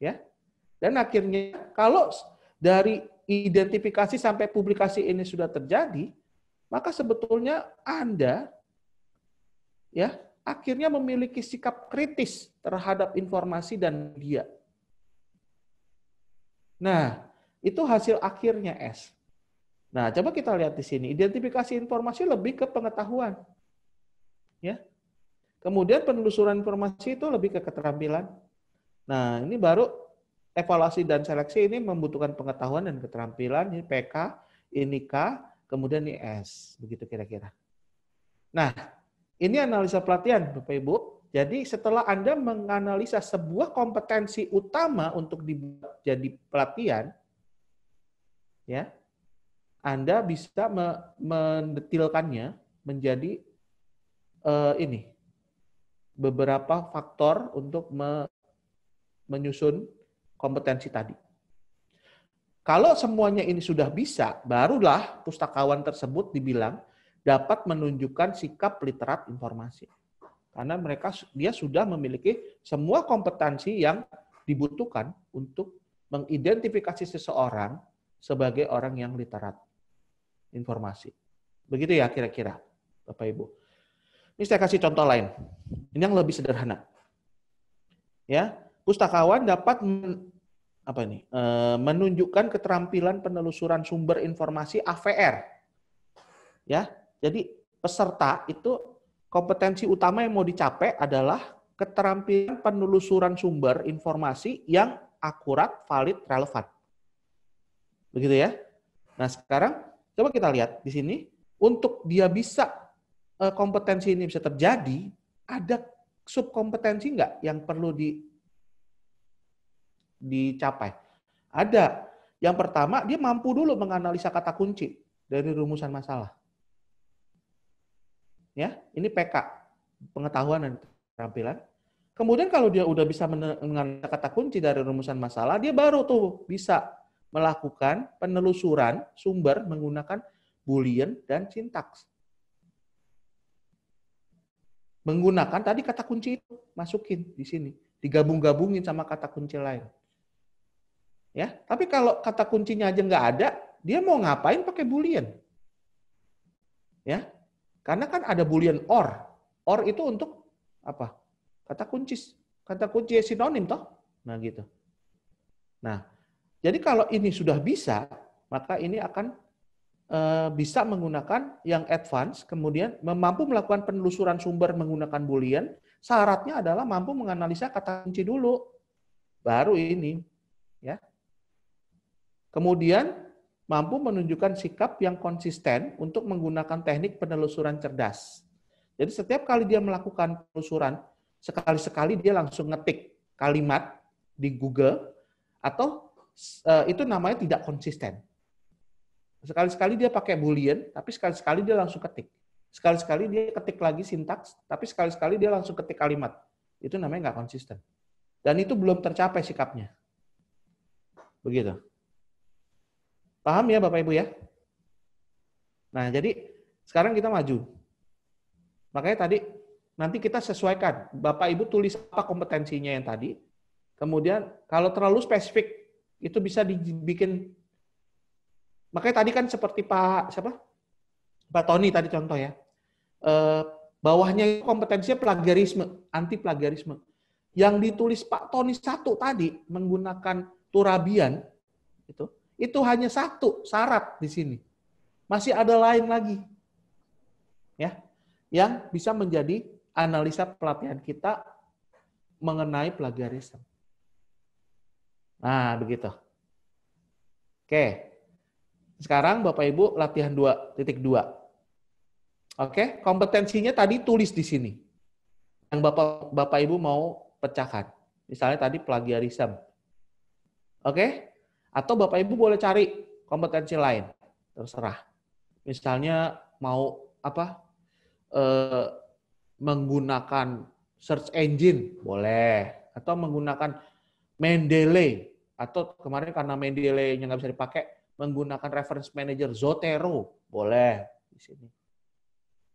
Ya. Dan akhirnya kalau dari identifikasi sampai publikasi ini sudah terjadi, maka sebetulnya Anda ya akhirnya memiliki sikap kritis terhadap informasi dan media. Nah, itu hasil akhirnya S. Nah, coba kita lihat di sini. Identifikasi informasi lebih ke pengetahuan. Ya. Kemudian penelusuran informasi itu lebih ke keterampilan. Nah, ini baru evaluasi dan seleksi ini membutuhkan pengetahuan dan keterampilan, ini PK, ini K, kemudian ini S, begitu kira-kira. Nah, ini analisa pelatihan, Bapak Ibu. Jadi setelah Anda menganalisa sebuah kompetensi utama untuk dibuat jadi pelatihan, ya, Anda bisa mendetilkannya menjadi ini beberapa faktor untuk menyusun kompetensi tadi. Kalau semuanya ini sudah bisa, barulah pustakawan tersebut dibilang dapat menunjukkan sikap literat informasi. Karena dia sudah memiliki semua kompetensi yang dibutuhkan untuk mengidentifikasi seseorang sebagai orang yang literat informasi. Begitu ya kira-kira, Bapak Ibu. Ini saya kasih contoh lain. Ini yang lebih sederhana. Ya, pustakawan dapat menunjukkan keterampilan penelusuran sumber informasi AVR. Ya, jadi peserta itu kompetensi utama yang mau dicapai adalah keterampilan penelusuran sumber informasi yang akurat, valid, relevan. Begitu ya. Nah, sekarang coba kita lihat di sini untuk dia bisa kompetensi ini bisa terjadi, ada subkompetensi enggak yang perlu dicapai? Ada. Yang pertama, dia mampu dulu menganalisa kata kunci dari rumusan masalah. Ya, ini PK, pengetahuan dan keterampilan. Kemudian kalau dia udah bisa menganalisa kata kunci dari rumusan masalah, dia baru tuh bisa melakukan penelusuran sumber menggunakan Boolean dan sintaks. Menggunakan tadi kata kunci itu, masukin di sini, digabung-gabungin sama kata kunci lain. Ya, tapi kalau kata kuncinya aja nggak ada, dia mau ngapain pakai Boolean? Ya, karena kan ada Boolean OR. OR itu untuk apa? Kata kunci sinonim toh. Nah gitu. Nah, jadi kalau ini sudah bisa, maka ini akan bisa menggunakan yang advance, kemudian mampu melakukan penelusuran sumber menggunakan Boolean. Syaratnya adalah mampu menganalisa kata kunci dulu, baru ini, ya. Kemudian mampu menunjukkan sikap yang konsisten untuk menggunakan teknik penelusuran cerdas. Jadi setiap kali dia melakukan penelusuran, sekali-sekali dia langsung ngetik kalimat di Google, atau itu namanya tidak konsisten. Sekali-sekali dia pakai boolean, tapi sekali-sekali dia langsung ketik. Sekali-sekali dia ketik lagi sintaks, tapi sekali-sekali dia langsung ketik kalimat. Itu namanya nggak konsisten. Dan itu belum tercapai sikapnya. Begitu. Paham ya Bapak Ibu ya? Nah, jadi sekarang kita maju. Makanya tadi nanti kita sesuaikan. Bapak Ibu tulis apa kompetensinya yang tadi. Kemudian kalau terlalu spesifik, itu bisa dibikin. Makanya tadi kan seperti Pak Tony tadi contoh ya. Bawahnya kompetensinya plagiarisme, anti plagiarisme. Yang ditulis Pak Tony satu tadi menggunakan turabian itu hanya satu syarat di sini. Masih ada lain lagi. Ya. Yang bisa menjadi analisa pelatihan kita mengenai plagiarisme. Nah, begitu. Oke. Sekarang Bapak Ibu latihan 2.2. Oke, kompetensinya tadi tulis di sini. Yang Bapak Ibu mau pecahkan. Misalnya tadi plagiarisme. Oke? Atau Bapak Ibu boleh cari kompetensi lain. Terserah. Misalnya mau menggunakan search engine, boleh. Atau menggunakan Mendeley. Atau kemarin karena Mendeley-nya nggak bisa dipakai, menggunakan reference manager Zotero, boleh di sini.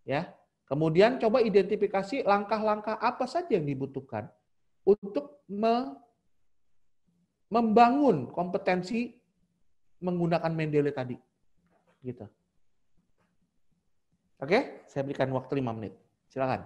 Ya. Kemudian coba identifikasi langkah-langkah apa saja yang dibutuhkan untuk membangun kompetensi menggunakan Mendeley tadi. Gitu. Oke, saya berikan waktu 5 menit. Silakan.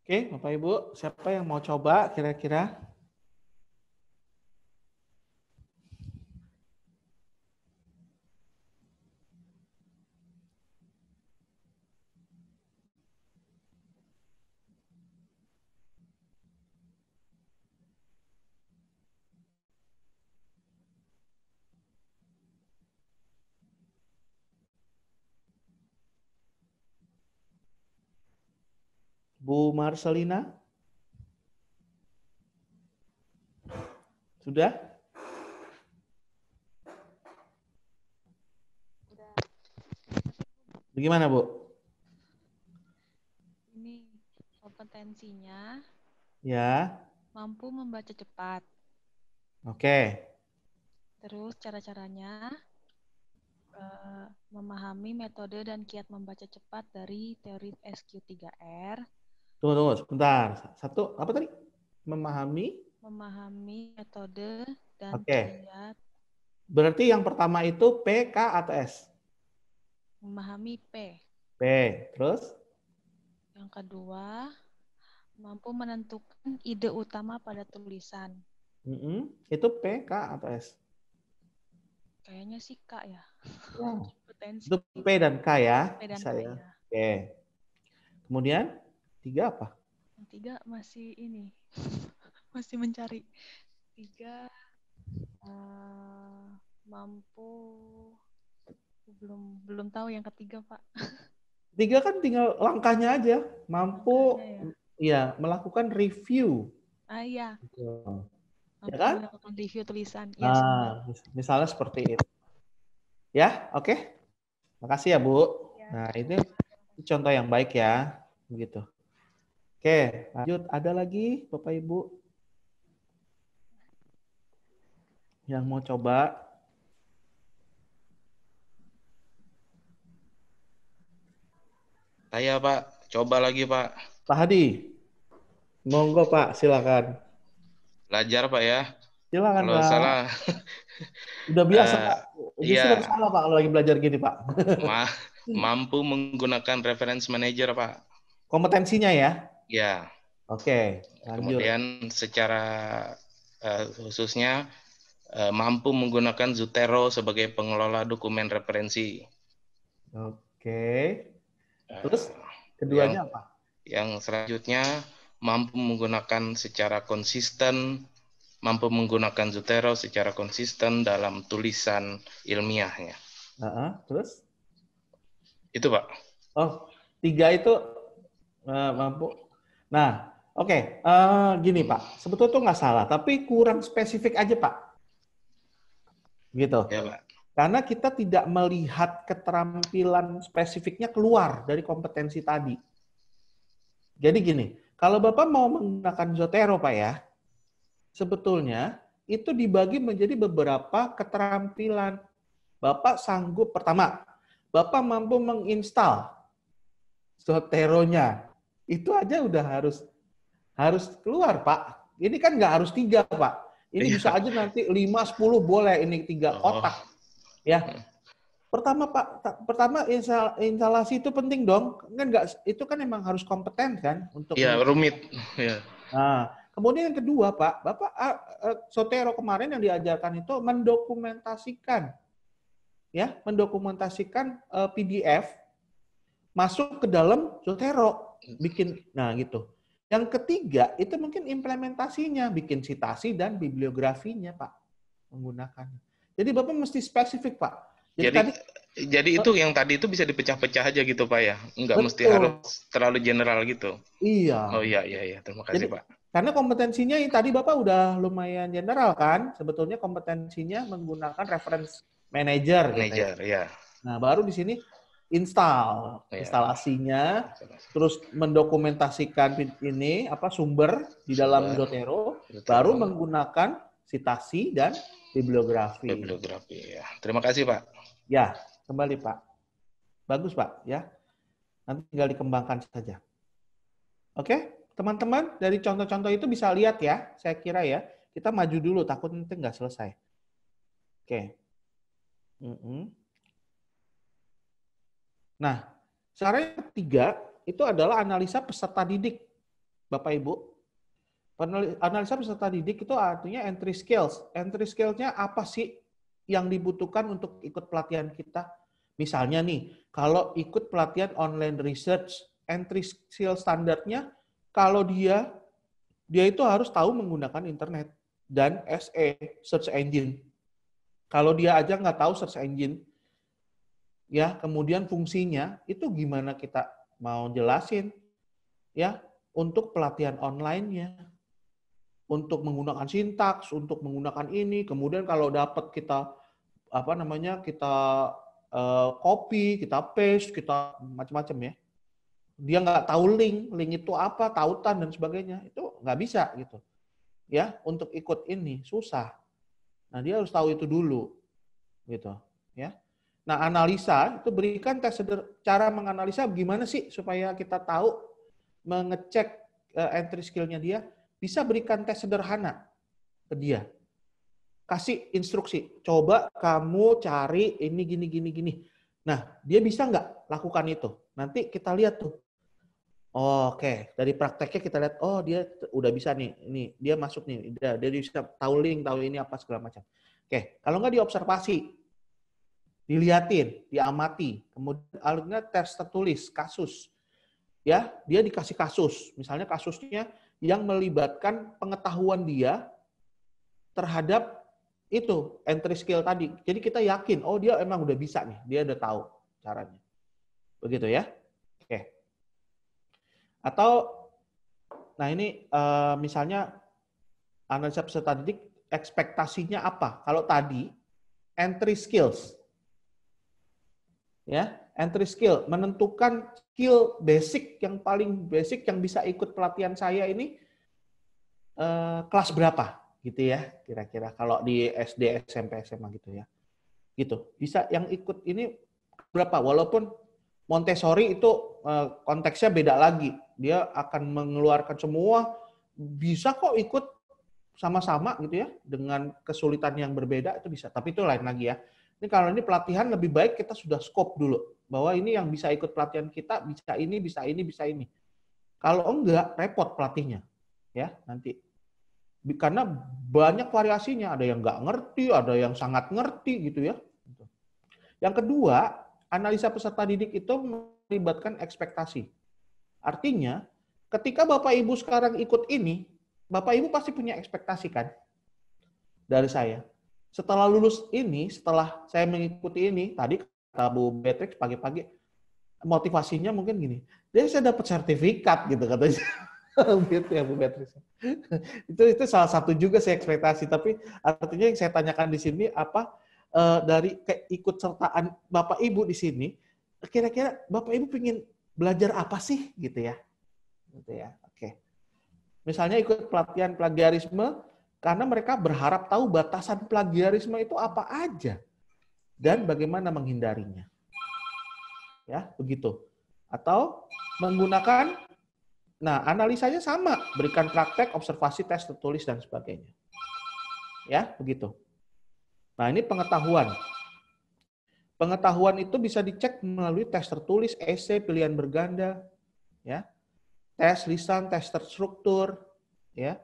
Oke, Bapak Ibu, siapa yang mau coba kira-kira? Bu Marcelina? Sudah? Bagaimana, Bu? Ini kompetensinya Ya. mampu membaca cepat. Oke. Terus cara-caranya memahami metode dan kiat membaca cepat dari teori SQ3R. Tunggu, sebentar. Satu, apa tadi? Memahami Metode dan Oke. kiat. Berarti yang pertama itu P, K, atau S? Memahami P. P. Terus? Yang kedua, mampu menentukan ide utama pada tulisan. Itu P, K, atau S? Kayaknya sih K ya. Kompetensi. Itu P dan K ya? P dan Bisa K ya? ya. Oke. Kemudian, 3 apa? Yang 3 masih ini. Masih mencari. 3 mampu belum tahu yang ketiga, Pak. 3 kan tinggal langkahnya aja, mampu ya melakukan review. Iya. Ya kan? Melakukan review tulisan. Ya, misalnya seperti itu. Ya, oke. Makasih ya, Bu. Ya. Nah, itu contoh yang baik ya, begitu. Oke, lanjut. Ada lagi Bapak Ibu yang mau coba? Saya, Pak. Coba lagi, Pak. Pak Hadi. Monggo, Pak. Silakan. Belajar, Pak ya. Silakan, kalau Pak. Salah. Udah biasa, Pak. Justru Iya. salah, Pak, kalau lagi belajar gini, Pak. Mampu menggunakan reference manager, Pak. Kompetensinya ya? Ya. Oke, lanjut. Kemudian secara khususnya mampu menggunakan Zotero sebagai pengelola dokumen referensi. Oke. Terus keduanya apa? Yang selanjutnya mampu menggunakan secara konsisten, mampu menggunakan Zotero secara konsisten dalam tulisan ilmiahnya. Terus? Itu, Pak. Oh, 3 itu mampu. Nah, oke. Gini, Pak. Sebetulnya itu nggak salah, tapi kurang spesifik aja, Pak. Gitu. Ya, Pak. Karena kita tidak melihat keterampilan spesifiknya keluar dari kompetensi tadi. Jadi gini, kalau Bapak mau menggunakan Zotero, Pak ya, sebetulnya itu dibagi menjadi beberapa keterampilan. Bapak sanggup, pertama, Bapak mampu menginstal Zotero-nya. Itu aja udah harus keluar, Pak. Ini kan nggak harus 3, Pak. Ini bisa aja nanti 5, 10 boleh, ini 3 kotak. Ya, pertama instalasi itu penting dong, kan itu kan emang harus kompeten kan untuk. Iya, rumit. Ya. Nah, kemudian yang kedua, Pak, Bapak Zotero kemarin yang diajarkan itu mendokumentasikan, ya, PDF masuk ke dalam Zotero, bikin, nah gitu. Yang ketiga itu mungkin implementasinya, bikin citasi dan bibliografinya, Pak, menggunakannya. Jadi Bapak mesti spesifik, Pak. Jadi itu yang tadi itu bisa dipecah-pecah aja gitu, Pak ya? Enggak mesti harus terlalu general gitu? Iya. Oh iya. Terima kasih, Pak. Karena kompetensinya yang tadi Bapak udah lumayan general kan? Sebetulnya kompetensinya menggunakan reference manager gitu ya. Nah, baru di sini instalasinya, terus mendokumentasikan ini sumber di dalam Zotero, baru menggunakan citasi dan bibliografi. Ya. Terima kasih, Pak. Ya, kembali, Pak. Bagus, Pak, ya. Nanti tinggal dikembangkan saja. Oke, teman-teman, dari contoh-contoh itu bisa lihat ya, saya kira ya. Kita maju dulu, takut nanti nggak selesai. Oke. Nah, cara yang ketiga itu adalah analisa peserta didik. Bapak Ibu. Analisa peserta didik itu artinya entry skills. Entry skills-nya apa sih yang dibutuhkan untuk ikut pelatihan kita? Misalnya nih, kalau ikut pelatihan online research, entry skill standarnya, kalau dia itu harus tahu menggunakan internet dan SE, search engine. Kalau dia aja nggak tahu search engine, ya kemudian fungsinya, itu gimana kita mau jelasin, ya untuk pelatihan online-nya, untuk menggunakan sintaks, untuk menggunakan ini, kemudian kalau dapat kita kita copy, kita paste, kita macam-macam ya. Dia nggak tahu link itu apa, tautan dan sebagainya, itu nggak bisa gitu. Ya, untuk ikut ini susah. Nah, dia harus tahu itu dulu, gitu. Ya. Nah, analisa itu berikan tes cara menganalisa gimana sih supaya kita tahu mengecek entry skill-nya dia, bisa berikan tes sederhana ke dia. Kasih instruksi, coba kamu cari ini gini. Nah, dia bisa nggak lakukan itu? Nanti kita lihat tuh. Oke, dari prakteknya kita lihat, oh dia udah bisa nih, ini dia masuk nih, dia bisa tahu link, tahu ini apa segala macam. Oke, kalau nggak diobservasi, dilihatin, diamati, kemudian alurnya tes tertulis, kasus. Ya, dia dikasih kasus, misalnya kasusnya yang melibatkan pengetahuan dia terhadap itu entry skill tadi. Jadi kita yakin, oh dia emang udah bisa nih, dia udah tahu caranya. Begitu ya. Oke. Atau, nah ini misalnya analisa peserta didik, ekspektasinya apa? Kalau tadi, entry skills. Ya, entry skill, menentukan skill basic, yang paling basic yang bisa ikut pelatihan saya ini kelas berapa? Gitu ya, kira-kira kalau di SD, SMP, SMA gitu ya. Gitu. Bisa yang ikut ini berapa? Walaupun Montessori itu konteksnya beda lagi. Dia akan mengeluarkan semua, bisa kok ikut sama-sama gitu ya, dengan kesulitan yang berbeda itu bisa. Tapi itu lain lagi ya. Ini kalau ini pelatihan lebih baik kita sudah scope dulu. Bahwa ini yang bisa ikut pelatihan kita, bisa ini, bisa ini, bisa ini. Kalau enggak, repot pelatihnya. Ya, nanti. Karena banyak variasinya, ada yang nggak ngerti, ada yang sangat ngerti gitu ya. Yang kedua, analisa peserta didik itu melibatkan ekspektasi. Artinya, ketika Bapak Ibu sekarang ikut ini, Bapak Ibu pasti punya ekspektasi kan dari saya. Setelah lulus ini, setelah saya mengikuti ini, tadi kata Bu Beatrix pagi-pagi, motivasinya mungkin gini, jadi saya dapat sertifikat gitu katanya. Gitu ya Bu Beatrix. Itu salah satu juga saya ekspektasi, tapi artinya yang saya tanyakan di sini apa dari keikutsertaan Bapak Ibu di sini, kira-kira Bapak Ibu pengen belajar apa sih gitu ya? Gitu ya. Oke. Misalnya ikut pelatihan plagiarisme karena mereka berharap tahu batasan plagiarisme itu apa aja dan bagaimana menghindarinya. Ya, begitu. Atau menggunakan, nah analisanya sama, berikan praktek, observasi, tes tertulis dan sebagainya. Ya, begitu. Nah, ini pengetahuan. Pengetahuan itu bisa dicek melalui tes tertulis, esai, pilihan berganda, ya. Tes lisan, tes terstruktur, ya.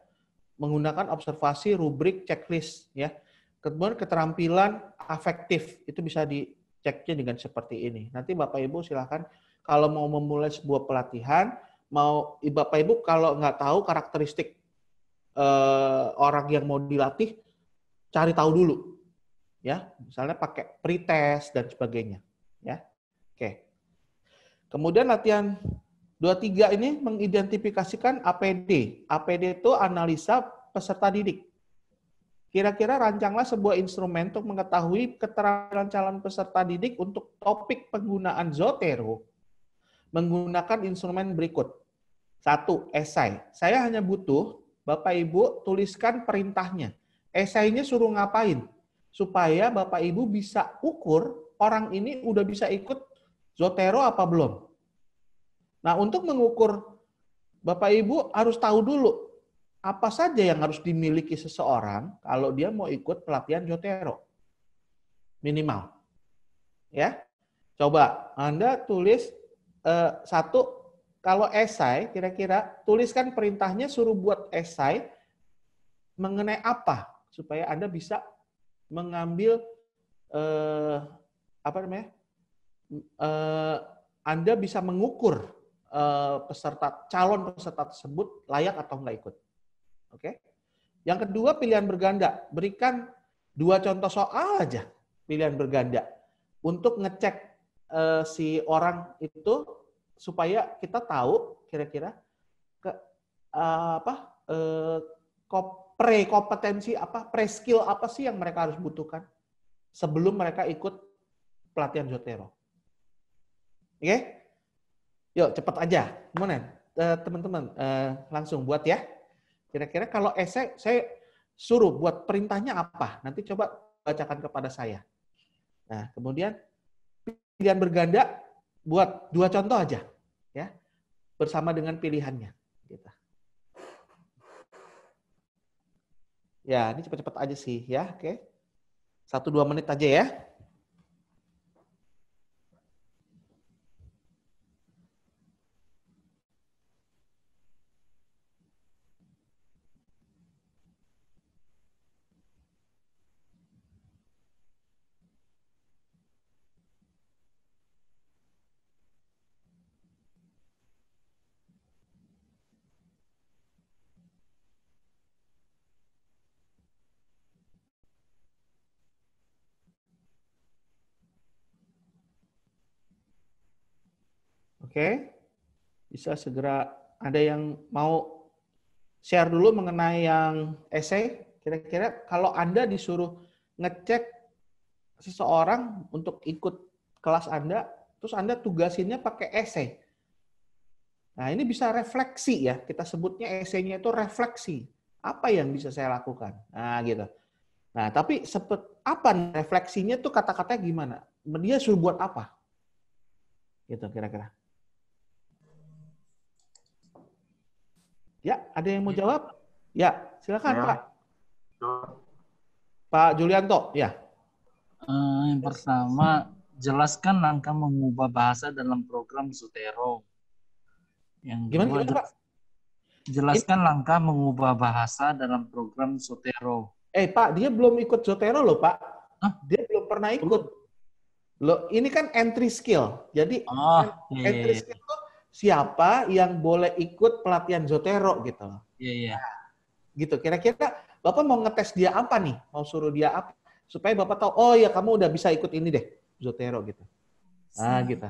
Menggunakan observasi, rubrik, checklist, ya. Kemudian keterampilan afektif itu bisa diceknya dengan seperti ini. Nanti Bapak Ibu silakan kalau mau memulai sebuah pelatihan, mau Bapak Ibu kalau nggak tahu karakteristik orang yang mau dilatih, cari tahu dulu. Ya, misalnya pakai pretest dan sebagainya, ya. Oke. Kemudian latihan 23 ini mengidentifikasikan APD. APD itu analisa peserta didik. Kira-kira rancanglah sebuah instrumen untuk mengetahui keterampilan calon peserta didik untuk topik penggunaan Zotero menggunakan instrumen berikut. 1. Esai. Saya hanya butuh Bapak Ibu tuliskan perintahnya. Esainya suruh ngapain? Supaya Bapak Ibu bisa ukur orang ini udah bisa ikut Zotero apa belum. Nah, untuk mengukur Bapak Ibu harus tahu dulu apa saja yang harus dimiliki seseorang kalau dia mau ikut pelatihan Zotero. Minimal. Ya. Coba Anda tulis 1, kalau esai, kira-kira tuliskan perintahnya, suruh buat esai mengenai apa supaya Anda bisa mengambil apa namanya? Anda bisa mengukur calon peserta tersebut layak atau enggak ikut. Oke? Yang kedua, pilihan berganda. Berikan 2 contoh soal aja pilihan berganda untuk ngecek si orang itu supaya kita tahu kira-kira kompetensi apa, pre-skill apa sih yang mereka harus butuhkan sebelum mereka ikut pelatihan Zotero. Oke? Yuk, cepat aja. Gimana? Teman-teman, langsung buat ya. Kira-kira kalau esai, saya suruh buat perintahnya apa? Nanti coba bacakan kepada saya. Nah, kemudian pilihan berganda, buat 2 contoh aja. Ya, bersama dengan pilihannya. Gitu. Ya, ini cepat-cepat aja sih. Ya, oke. 1-2 menit aja ya. Oke, bisa segera ada yang mau share dulu mengenai yang esai. Kira-kira kalau Anda disuruh ngecek seseorang untuk ikut kelas Anda, terus Anda tugasinnya pakai esai. Nah, ini bisa refleksi ya. Kita sebutnya esainya itu refleksi. Apa yang bisa saya lakukan? Nah, gitu. Nah, tapi apa refleksinya tuh kata-katanya gimana? Dia suruh buat apa? Gitu kira-kira. Ya, ada yang mau jawab? Ya, silakan Pak. Pak Julianto, ya. Yang pertama, jelaskan langkah mengubah bahasa dalam program Zotero. Yang kedua, Gimana, Pak? Jelaskan langkah mengubah bahasa dalam program Zotero. Pak, dia belum ikut Zotero loh, Pak. Dia belum pernah ikut. Loh, ini kan entry skill. Jadi entry skill itu siapa yang boleh ikut pelatihan Zotero gitu loh. Iya. Gitu. Kira-kira Bapak mau ngetes dia apa nih? Mau suruh dia apa? Supaya Bapak tahu, oh ya kamu udah bisa ikut ini deh, Zotero gitu. Nah, gitu.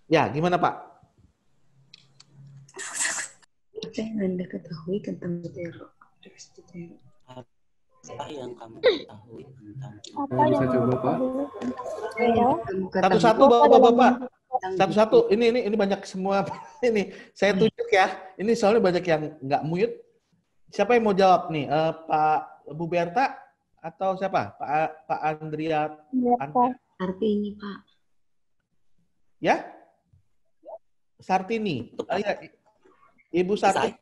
Ya, gimana Pak? Apa yang Anda ketahui tentang Zotero? Apa yang kamu ketahui tentang bisa coba Pak? Satu-satu Bapak-bapak. Satu-satu. Ini banyak semua ini. Saya tunjuk ya. Ini soalnya banyak yang nggak mute. Siapa yang mau jawab nih? Pak Bu Berta atau siapa? Pak Andrea? Sartini, Pak. Ya? Sartini. Ya. Ibu Sartini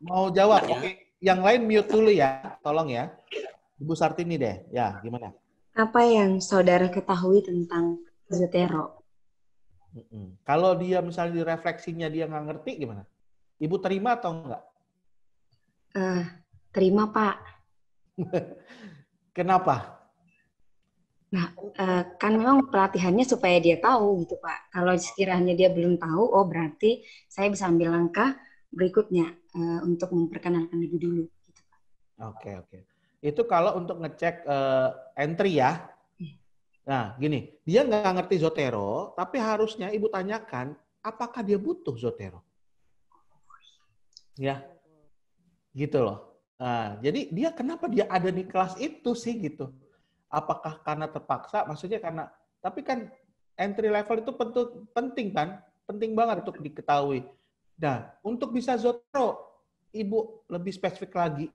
mau jawab. Oke. Yang lain mute dulu ya. Tolong ya. Ibu Sartini deh. Ya, gimana? Apa yang saudara ketahui tentang Zotero? Kalau dia misalnya di refleksinya dia nggak ngerti gimana? Ibu terima atau enggak? Terima, Pak. Kenapa? Nah, kan memang pelatihannya supaya dia tahu gitu, Pak. Kalau sekiranya dia belum tahu, oh berarti saya bisa ambil langkah berikutnya untuk memperkenalkan lebih dulu. Gitu, Pak. Oke. Itu kalau untuk ngecek entry ya. Nah, gini, dia nggak ngerti Zotero, tapi harusnya Ibu tanyakan, apakah dia butuh Zotero? Ya, gitu loh. Nah, jadi dia kenapa dia ada di kelas itu sih gitu? Apakah karena terpaksa? Maksudnya karena, tapi kan entry level itu penting kan? Penting banget untuk diketahui. Nah, untuk bisa Zotero, Ibu lebih spesifik lagi.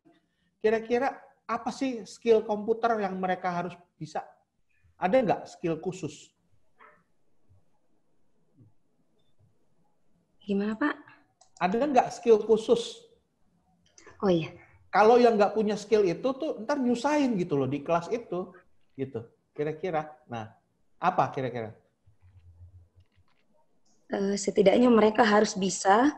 Kira-kira apa sih skill komputer yang mereka harus bisa? Ada nggak skill khusus? Gimana, Pak? Ada nggak skill khusus? Oh iya. Kalau yang nggak punya skill itu tuh ntar nyusahin gitu loh di kelas itu, gitu. Kira-kira. Nah, apa kira-kira? setidaknya mereka harus bisa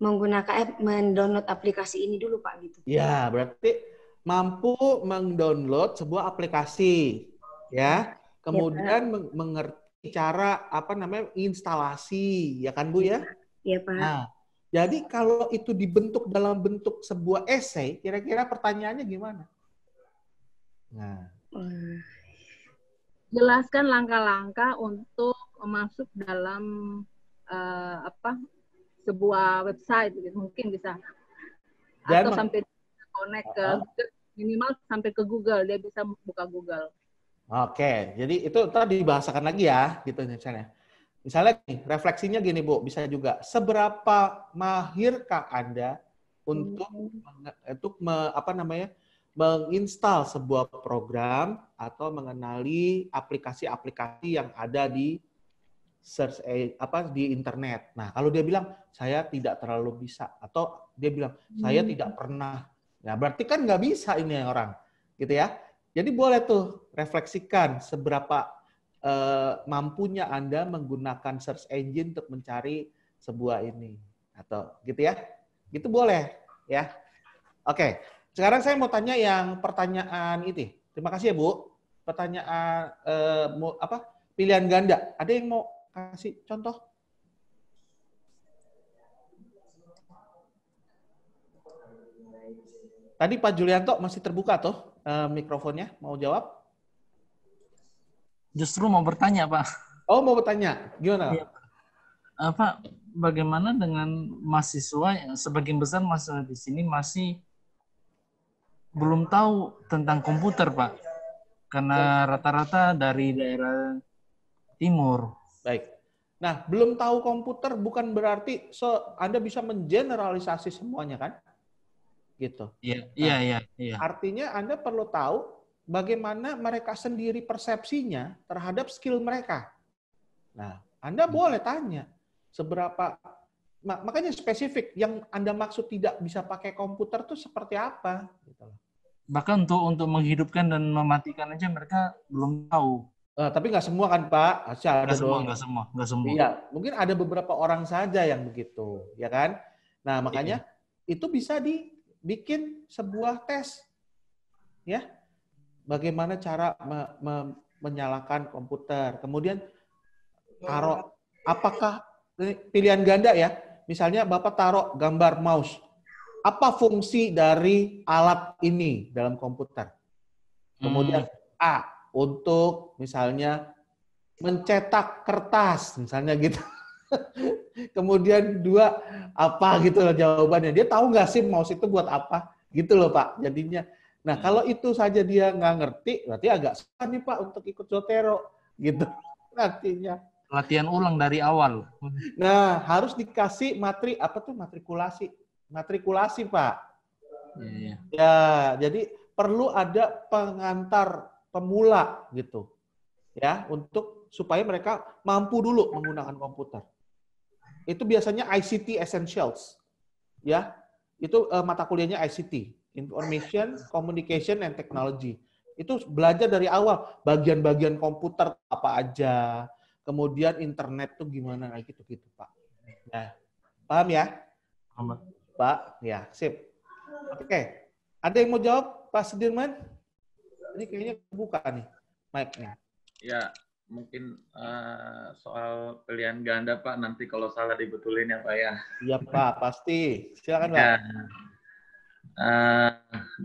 menggunakan mendownload aplikasi ini dulu Pak gitu. Ya, berarti mampu mendownload sebuah aplikasi, ya. Kemudian mengerti cara instalasi, ya kan Bu ya? Iya Pak. Nah, jadi kalau itu dibentuk dalam bentuk sebuah esai, kira-kira pertanyaannya gimana? Nah, jelaskan langkah-langkah untuk masuk dalam sebuah website, gitu. Mungkin bisa atau sampai connect ke minimal sampai ke Google, dia bisa buka Google. Oke, jadi itu tadi dibahasakan lagi ya, gitu misalnya. Misalnya nih, refleksinya gini Bu, bisa juga seberapa mahirkah Anda untuk menginstal sebuah program atau mengenali aplikasi-aplikasi yang ada di search di internet. Nah, kalau dia bilang saya tidak terlalu bisa atau dia bilang saya tidak pernah, ya berarti kan nggak bisa ini orang, gitu ya. Jadi boleh tuh refleksikan seberapa mampunya Anda menggunakan search engine untuk mencari sebuah ini atau gitu ya. Gitu boleh ya. Oke, sekarang saya mau tanya yang pertanyaan itu. Terima kasih ya Bu. Pertanyaan pilihan ganda. Ada yang mau kasih contoh? Tadi Pak Julianto masih terbuka tuh mikrofonnya, mau jawab? Justru mau bertanya, Pak. Oh, mau bertanya. Gimana? Iya. Pak, bagaimana dengan mahasiswa yang sebagian besar mahasiswa di sini masih belum tahu tentang komputer, Pak? Karena rata-rata dari daerah timur. Baik. Nah, belum tahu komputer bukan berarti Anda bisa mengeneralisasi semuanya, kan? Gitu. Iya. Artinya Anda perlu tahu bagaimana mereka sendiri persepsinya terhadap skill mereka. Nah, Anda boleh tanya seberapa, makanya spesifik yang Anda maksud tidak bisa pakai komputer itu seperti apa. Gitu. Bahkan untuk menghidupkan dan mematikan aja mereka belum tahu. Tapi nggak semua kan Pak? Nggak semua. Iya, mungkin ada beberapa orang saja yang begitu, ya kan? Nah, makanya itu bisa dibikin sebuah tes, ya. Bagaimana cara menyalakan komputer. Kemudian taruh, apakah pilihan ganda ya, misalnya Bapak taruh gambar mouse. Apa fungsi dari alat ini dalam komputer? Kemudian A, untuk misalnya mencetak kertas, misalnya gitu. Kemudian 2, apa gitu loh jawabannya. Dia tahu nggak sih mouse itu buat apa? Gitu loh Pak, jadinya. Nah, kalau itu saja dia nggak ngerti, berarti agak susah nih Pak untuk ikut Zotero, gitu. Artinya. Latihan ulang dari awal. Nah, harus dikasih matrikulasi. Matrikulasi, Pak. Iya. Ya, jadi perlu ada pengantar pemula, gitu. Ya, supaya mereka mampu dulu menggunakan komputer. Itu biasanya ICT Essentials. Ya, itu mata kuliahnya ICT. Information, Communication, and Technology. Itu belajar dari awal. Bagian-bagian komputer apa aja. Kemudian internet tuh gimana. Gitu-gitu, Pak. Nah, paham ya? Paham. Pak, ya, sip. Oke. Ada yang mau jawab, Pak Sudirman? Ini kayaknya buka nih, mic-nya. Ya, mungkin soal pilihan ganda, Pak. Nanti kalau salah dibetulin ya, Pak, ya. Iya, Pak. Pasti. Silakan, Pak. Ya.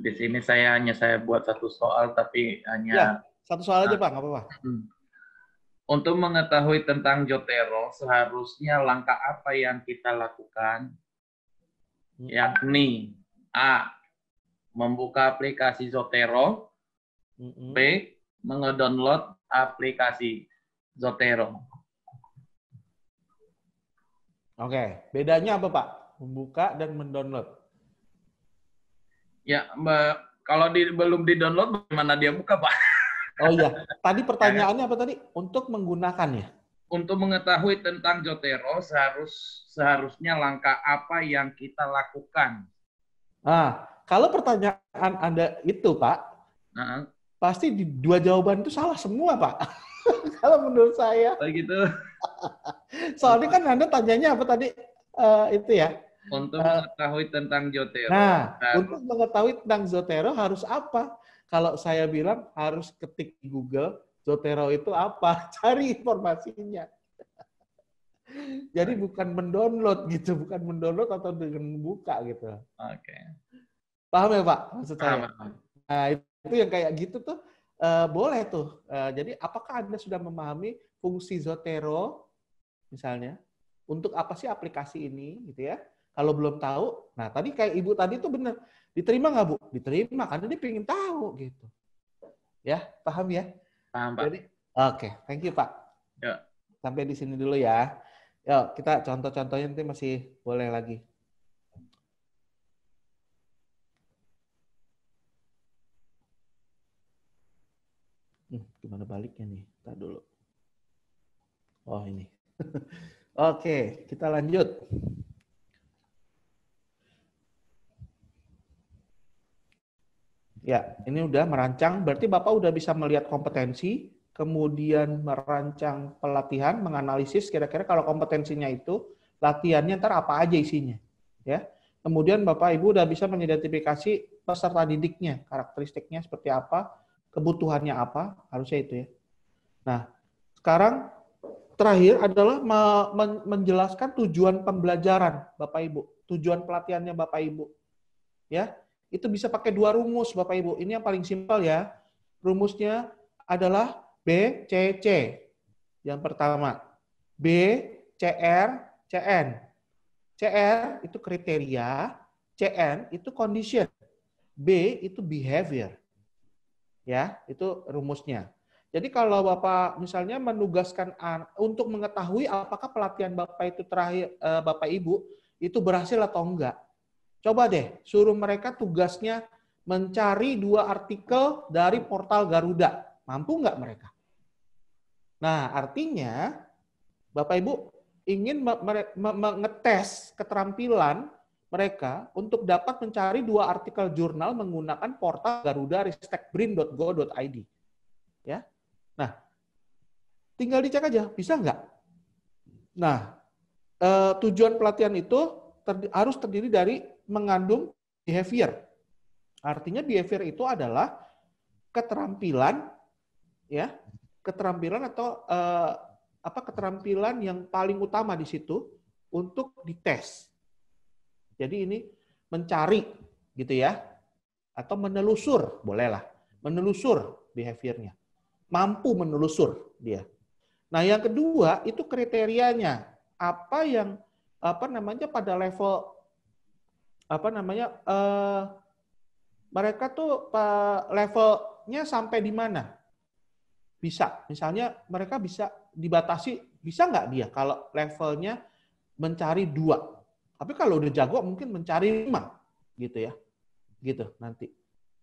Di sini saya buat satu soal, tapi hanya ya, satu soal aja Pak, nggak apa-apa. Untuk mengetahui tentang Zotero, seharusnya langkah apa yang kita lakukan? Yakni A, membuka aplikasi Zotero, B, mengedownload aplikasi Zotero. Oke, bedanya apa Pak? Membuka dan mendownload. Ya, kalau belum di-download, bagaimana dia buka, Pak? Oh iya, tadi pertanyaannya apa tadi? Untuk menggunakannya? Untuk mengetahui tentang Zotero, seharusnya langkah apa yang kita lakukan? Nah, kalau pertanyaan Anda itu, Pak, pasti di 2 jawaban itu salah semua, Pak. Kalau menurut saya. Begitu. Soalnya kan Anda tanyanya apa tadi? Itu ya. Untuk mengetahui tentang Zotero. Nah, untuk mengetahui tentang Zotero harus apa? Kalau saya bilang harus ketik di Google, Zotero itu apa? Cari informasinya. Jadi bukan mendownload gitu, bukan mendownload atau dengan buka gitu. Oke. Paham ya Pak? Maksud saya. Paham. Nah, itu yang kayak gitu tuh boleh tuh. Jadi apakah Anda sudah memahami fungsi Zotero misalnya? Untuk apa sih aplikasi ini gitu ya? Kalau belum tahu, nah tadi kayak Ibu tadi tuh benar. Diterima nggak Bu? Diterima karena dia pengen tahu gitu. Ya, paham ya? Paham Pak. Jadi, oke, thank you Pak. Ya. Sampai di sini dulu ya. Yuk, kita contoh-contohnya nanti masih boleh lagi. Gimana baliknya nih? Ntar dulu. Oh, ini. Oke, kita lanjut. Ya, ini udah merancang. Berarti Bapak udah bisa melihat kompetensi, kemudian merancang pelatihan, menganalisis kira-kira kalau kompetensinya itu, latihannya ntar apa aja isinya. Ya. Kemudian Bapak Ibu udah bisa mengidentifikasi peserta didiknya, karakteristiknya seperti apa, kebutuhannya apa, harusnya itu ya. Nah, sekarang terakhir adalah menjelaskan tujuan pembelajaran Bapak Ibu, tujuan pelatihannya Bapak Ibu. Ya, itu bisa pakai 2 rumus Bapak Ibu. Ini yang paling simpel ya. Rumusnya adalah B, C, C. Yang pertama, B, CR, CN. CR itu kriteria, CN itu condition, B itu behavior. Ya, itu rumusnya. Jadi kalau Bapak misalnya menugaskan untuk mengetahui apakah pelatihan Bapak itu terakhir Bapak Ibu itu berhasil atau enggak. Coba deh suruh mereka tugasnya mencari 2 artikel dari portal Garuda. Mampu enggak mereka? Nah, artinya Bapak Ibu ingin mengetes keterampilan mereka untuk dapat mencari 2 artikel jurnal menggunakan portal garuda-ristekbrin.go.id. Ya. Nah, tinggal dicek aja, bisa nggak? Nah, tujuan pelatihan itu harus terdiri dari mengandung behavior. Artinya behavior itu adalah keterampilan, ya, keterampilan atau keterampilan yang paling utama di situ untuk dites. Jadi ini mencari gitu ya, atau menelusur, bolehlah, menelusur behaviornya, mampu menelusur dia. Nah yang kedua itu kriterianya, apa yang pada level mereka tuh levelnya sampai di mana? Bisa, misalnya mereka bisa dibatasi, bisa nggak dia kalau levelnya mencari 2. Tapi kalau udah jago mungkin mencari 5 gitu ya. Gitu nanti.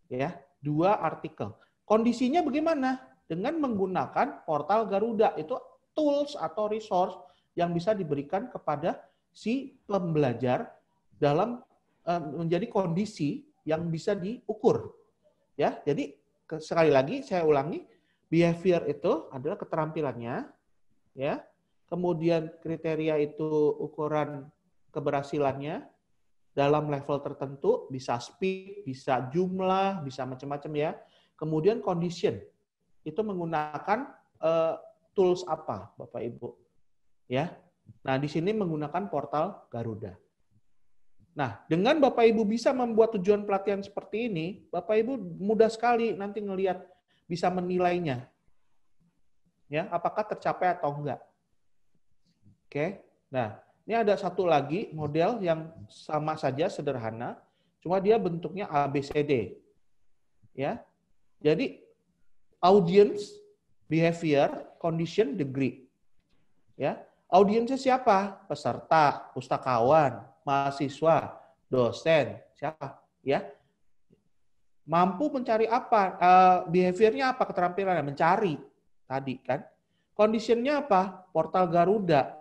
Ya, 2 artikel. Kondisinya bagaimana? Dengan menggunakan portal Garuda. Itu tools atau resource yang bisa diberikan kepada si pembelajar dalam menjadi kondisi yang bisa diukur. Ya, jadi sekali lagi saya ulangi, behavior itu adalah keterampilannya, ya. Kemudian kriteria itu ukuran keberhasilannya dalam level tertentu, bisa speed, bisa jumlah, bisa macam-macam ya. Kemudian condition itu menggunakan tools apa, Bapak Ibu, ya. Nah di sini menggunakan portal Garuda. Nah dengan Bapak Ibu bisa membuat tujuan pelatihan seperti ini, Bapak Ibu mudah sekali nanti ngelihat, bisa menilainya, ya apakah tercapai atau enggak. Oke, nah ini ada satu lagi model yang sama saja sederhana, cuma dia bentuknya ABCD, ya. Jadi audience, behavior, condition, degree, ya. Audiensnya siapa? Peserta, pustakawan, mahasiswa, dosen, siapa, ya. Mampu mencari apa? Behaviornya apa? Keterampilannya mencari tadi kan. Conditionnya apa? Portal Garuda,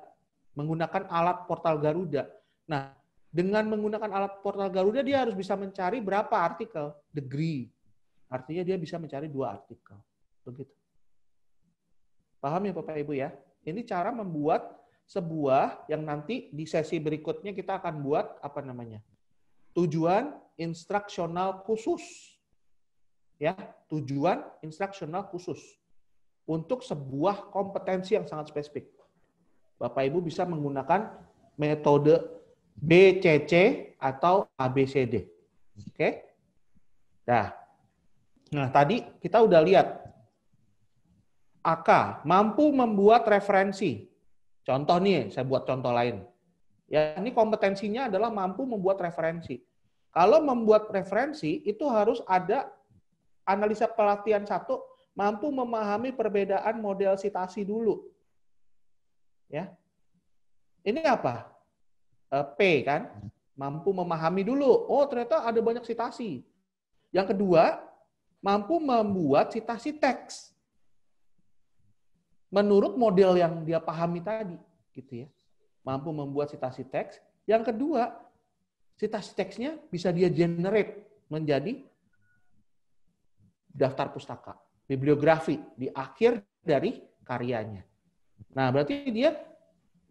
menggunakan alat portal Garuda. Nah, dengan menggunakan alat portal Garuda dia harus bisa mencari berapa artikel, degree, Artinya dia bisa mencari 2 artikel. Begitu. Paham ya Bapak Ibu ya? Ini cara membuat sebuah yang nanti di sesi berikutnya kita akan buat apa namanya? Tujuan instruksional khusus. Ya, tujuan instruksional khusus untuk sebuah kompetensi yang sangat spesifik. Bapak Ibu bisa menggunakan metode BCC atau ABCD. Oke? Nah, tadi kita udah lihat AK mampu membuat referensi. Contoh nih, saya buat contoh lain. Ya, ini kompetensinya adalah mampu membuat referensi. Kalau membuat referensi itu harus ada analisa pelatihan 1, mampu memahami perbedaan model sitasi dulu. Ya. Ini apa? P kan? Mampu memahami dulu. Oh, ternyata ada banyak sitasi. Yang kedua, mampu membuat sitasi teks menurut model yang dia pahami tadi, gitu ya. Mampu membuat sitasi teks. Yang kedua, sitasi teksnya bisa dia generate menjadi daftar pustaka, bibliografi di akhir dari karyanya. Nah, berarti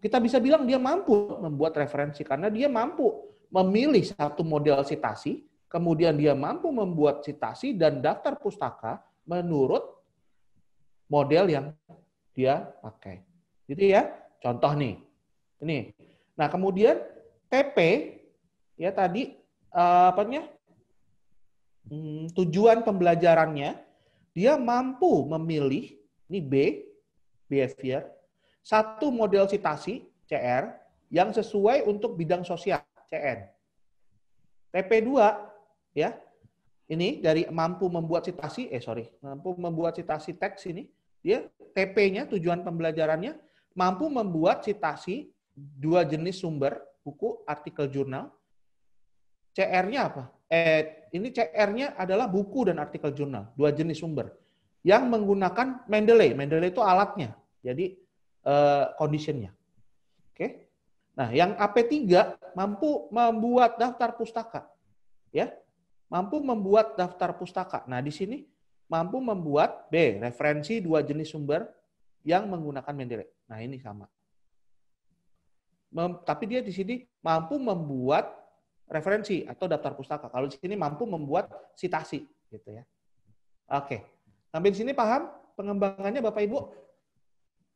kita bisa bilang dia mampu membuat referensi karena dia mampu memilih satu model sitasi, kemudian dia mampu membuat sitasi dan daftar pustaka menurut model yang dia pakai. Gitu ya. Contoh nih. Ini. Nah, kemudian TP ya tadi tujuan pembelajarannya dia mampu memilih ini behavior satu model sitasi CR yang sesuai untuk bidang sosial CN. TP2 ya. Ini dari mampu membuat sitasi mampu membuat sitasi teks ini dia TP-nya tujuan pembelajarannya mampu membuat sitasi 2 jenis sumber buku artikel jurnal. CR-nya apa? Ini CR-nya adalah buku dan artikel jurnal, 2 jenis sumber yang menggunakan Mendeley. Mendeley itu alatnya, jadi condition-nya. Oke. Nah, yang AP3 mampu membuat daftar pustaka. Ya. Mampu membuat daftar pustaka. Nah, di sini mampu membuat B, referensi 2 jenis sumber yang menggunakan Mendeley. Nah, ini sama. Tapi dia di sini mampu membuat referensi atau daftar pustaka. Kalau di sini mampu membuat sitasi, gitu ya. Oke. Sampai di sini paham pengembangannya Bapak Ibu?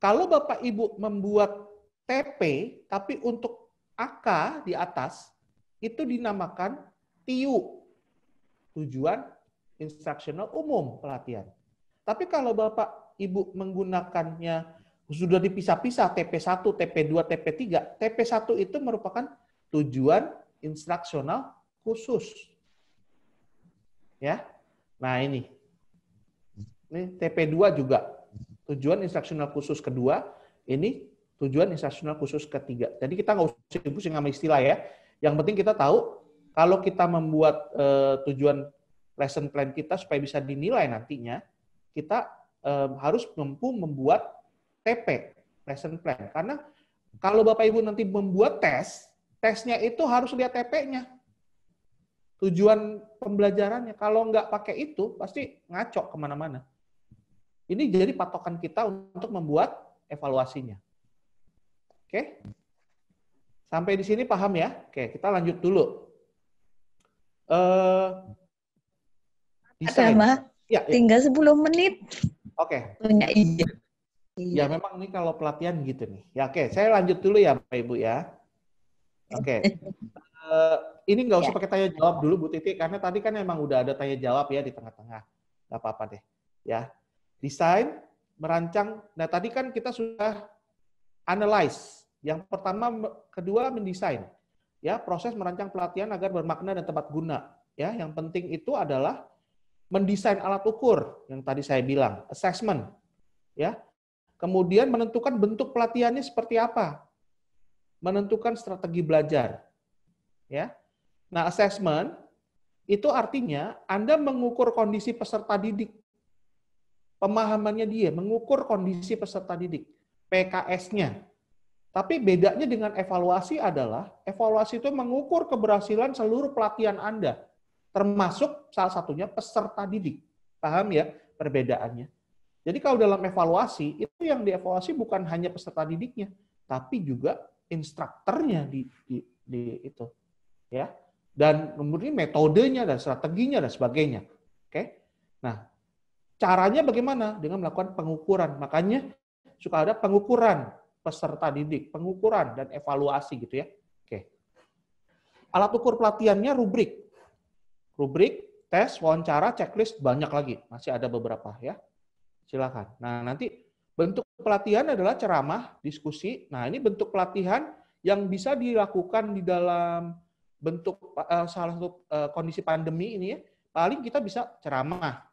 Kalau Bapak Ibu membuat TP, tapi untuk AK di atas, itu dinamakan TIU, tujuan instruksional umum pelatihan. Tapi kalau Bapak Ibu menggunakannya sudah dipisah-pisah TP1, TP2, TP3, TP1 itu merupakan tujuan instruksional khusus. Ya. Nah, ini TP2 juga tujuan instruksional khusus kedua, ini tujuan instruksional khusus ketiga. Jadi kita nggak usah pusing sama istilah ya. Yang penting kita tahu kalau kita membuat tujuan lesson plan kita supaya bisa dinilai nantinya, kita harus mampu membuat TP, lesson plan. Karena kalau Bapak Ibu nanti membuat tesnya itu harus lihat TP-nya. Tujuan pembelajarannya. Kalau nggak pakai itu, pasti ngaco kemana-mana. Ini jadi patokan kita untuk membuat evaluasinya. Oke? Sampai di sini paham ya? Oke, kita lanjut dulu. Desain. Ya, tinggal 10 menit. Oke. Punya ide. Ya, memang ini kalau pelatihan gitu nih. Ya, oke. Saya lanjut dulu ya, Bapak Ibu ya. Oke. Ini nggak usah pakai tanya jawab dulu, Bu Titi, karena tadi kan memang udah ada tanya jawab ya di tengah-tengah. Nggak apa-apa deh. Ya. Desain, merancang. Nah, tadi kan kita sudah analyze. Yang pertama, kedua mendesain. Ya, proses merancang pelatihan agar bermakna dan tepat guna. Ya, yang penting itu adalah mendesain alat ukur yang tadi saya bilang, assessment. Ya. Kemudian menentukan bentuk pelatihannya seperti apa. Menentukan strategi belajar. Ya. Nah, assessment itu artinya Anda mengukur kondisi peserta didik. Pemahamannya dia, mengukur kondisi peserta didik, PKS-nya. Tapi bedanya dengan evaluasi adalah, evaluasi itu mengukur keberhasilan seluruh pelatihan Anda, termasuk salah satunya peserta didik. Paham ya perbedaannya? Jadi kalau dalam evaluasi, itu yang dievaluasi bukan hanya peserta didiknya, tapi juga instrukturnya di itu. Ya. Dan kemudian metodenya dan strateginya dan sebagainya. Oke. Nah, caranya bagaimana? Dengan melakukan pengukuran. Makanya suka ada pengukuran peserta didik, pengukuran dan evaluasi gitu ya. Oke. Alat ukur pelatihannya rubrik. Rubrik, tes, wawancara, checklist, banyak lagi. Masih ada beberapa ya. Silakan. Nah, nanti bentuk pelatihan adalah ceramah, diskusi. Nah, ini bentuk pelatihan yang bisa dilakukan di dalam bentuk salah satu kondisi pandemi ini ya. Paling kita bisa ceramah,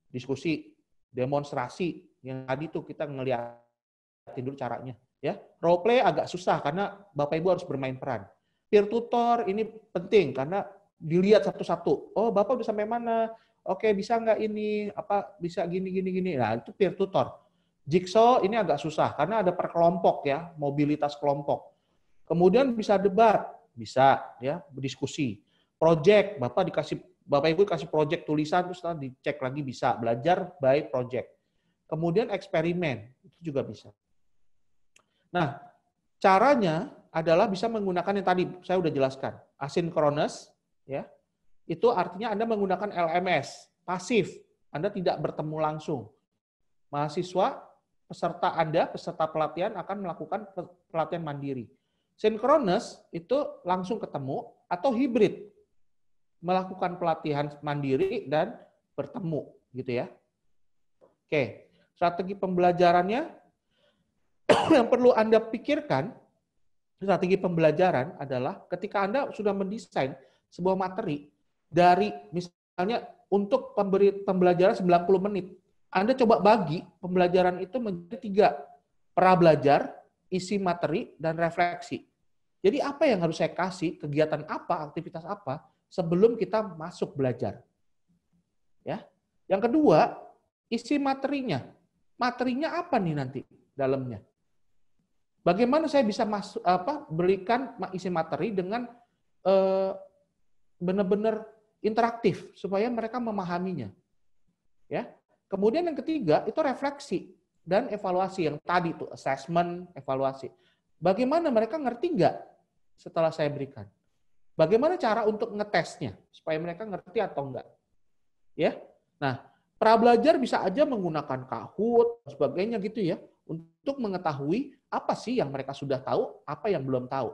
diskusi, demonstrasi. Yang tadi tuh kita ngeliatin dulu caranya. Ya, role play agak susah karena Bapak Ibu harus bermain peran. Peer tutor ini penting karena dilihat satu-satu. Oh, Bapak udah sampai mana? Oke, bisa nggak ini? Apa bisa gini. Nah, itu peer tutor. Jigsaw ini agak susah karena ada per kelompok ya, mobilitas kelompok. Kemudian bisa debat, bisa ya, berdiskusi. Project, Bapak Ibu dikasih project tulisan terus dicek lagi bisa, belajar by project. Kemudian eksperimen, itu juga bisa. Nah, caranya adalah bisa menggunakan yang tadi saya udah jelaskan, asynchronous, ya. Itu artinya Anda menggunakan LMS, pasif. Anda tidak bertemu langsung. Mahasiswa, peserta Anda, peserta pelatihan akan melakukan pelatihan mandiri. Synchronous itu langsung ketemu atau hibrid. Melakukan pelatihan mandiri dan bertemu, gitu ya. Oke, strategi pembelajarannya yang perlu Anda pikirkan, strategi pembelajaran adalah ketika Anda sudah mendesain sebuah materi dari misalnya untuk pembelajaran 90 menit, Anda coba bagi pembelajaran itu menjadi 3. Pra-belajar, isi materi, dan refleksi. Jadi apa yang harus saya kasih, kegiatan apa, aktivitas apa, sebelum kita masuk belajar. Ya. Yang kedua, isi materinya. Materinya apa nih nanti dalamnya? Bagaimana saya bisa berikan isi materi dengan benar-benar interaktif supaya mereka memahaminya. Ya. Kemudian yang ketiga itu refleksi dan evaluasi yang tadi itu assessment, evaluasi. Bagaimana mereka ngerti nggak setelah saya berikan? Bagaimana cara untuk ngetesnya supaya mereka ngerti atau enggak? Ya. Nah, pra-belajar bisa aja menggunakan Kahoot dan sebagainya gitu ya untuk mengetahui apa sih yang mereka sudah tahu, apa yang belum tahu.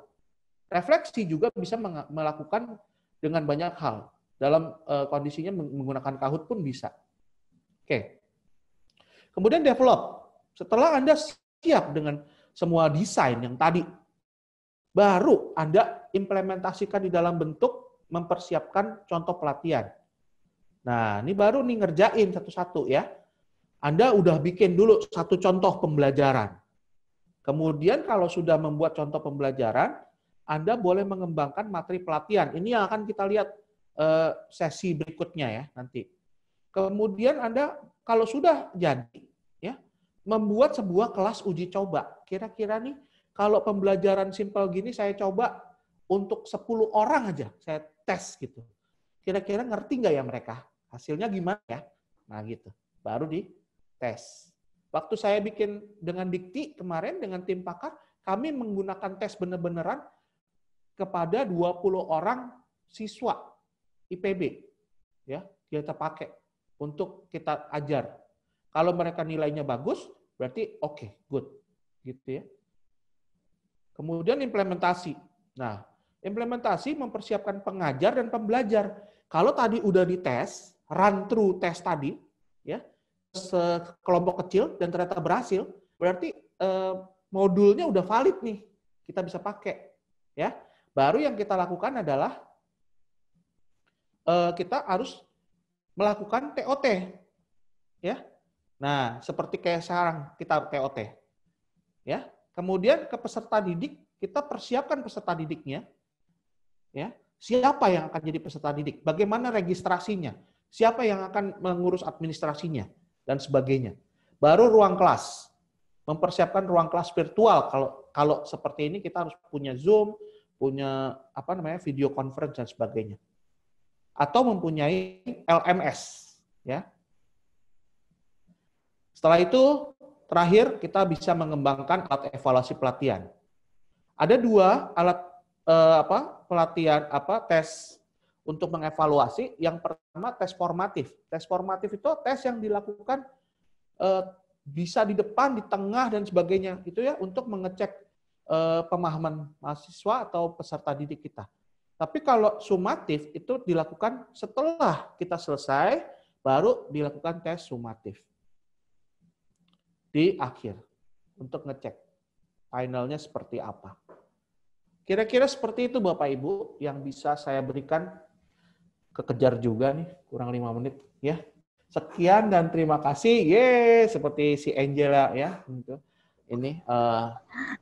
Refleksi juga bisa melakukan dengan banyak hal. Dalam kondisinya menggunakan Kahoot pun bisa. Oke. Kemudian develop. Setelah Anda siap dengan semua desain yang tadi, baru Anda implementasikan di dalam bentuk mempersiapkan contoh pelatihan. Nah, ini baru nih ngerjain satu-satu ya. Anda udah bikin dulu satu contoh pembelajaran. Kemudian kalau sudah membuat contoh pembelajaran, Anda boleh mengembangkan materi pelatihan. Ini yang akan kita lihat sesi berikutnya ya nanti. Kemudian Anda kalau sudah jadi ya membuat sebuah kelas uji coba. Kira-kira nih kalau pembelajaran simpel gini saya coba untuk 10 orang aja saya tes gitu. Kira-kira ngerti nggak ya mereka? Hasilnya gimana ya? Nah gitu. Baru dites. Waktu saya bikin dengan Dikti kemarin dengan tim pakar, kami menggunakan tes bener-beneran kepada 20 orang siswa IPB. Ya, kita pakai untuk kita ajar. Kalau mereka nilainya bagus, berarti oke, good. Gitu ya. Kemudian implementasi. Nah, implementasi mempersiapkan pengajar dan pembelajar. Kalau tadi udah dites, run through tes tadi, ya, sekelompok kecil dan ternyata berhasil, berarti modulnya udah valid nih, kita bisa pakai, ya. Baru yang kita lakukan adalah kita harus melakukan TOT, ya. Nah, seperti kayak sekarang kita TOT, ya. Kemudian ke peserta didik, kita persiapkan peserta didiknya, ya. Siapa yang akan jadi peserta didik? Bagaimana registrasinya? Siapa yang akan mengurus administrasinya? Dan sebagainya. Baru ruang kelas. Mempersiapkan ruang kelas virtual. Kalau seperti ini kita harus punya Zoom, punya video conference dan sebagainya. Atau mempunyai LMS, ya. Setelah itu, terakhir kita bisa mengembangkan alat evaluasi pelatihan. Ada 2 alat pelatihan tes untuk mengevaluasi. Yang pertama tes formatif. Tes formatif itu tes yang dilakukan bisa di depan, di tengah dan sebagainya. Itu ya untuk mengecek pemahaman mahasiswa atau peserta didik kita. Tapi kalau sumatif itu dilakukan setelah kita selesai, baru dilakukan tes sumatif. Di akhir, untuk ngecek finalnya seperti apa. Kira-kira seperti itu Bapak Ibu yang bisa saya berikan. Kekejar juga nih, kurang 5 menit ya. Sekian dan terima kasih. Seperti si Angela ya. Ini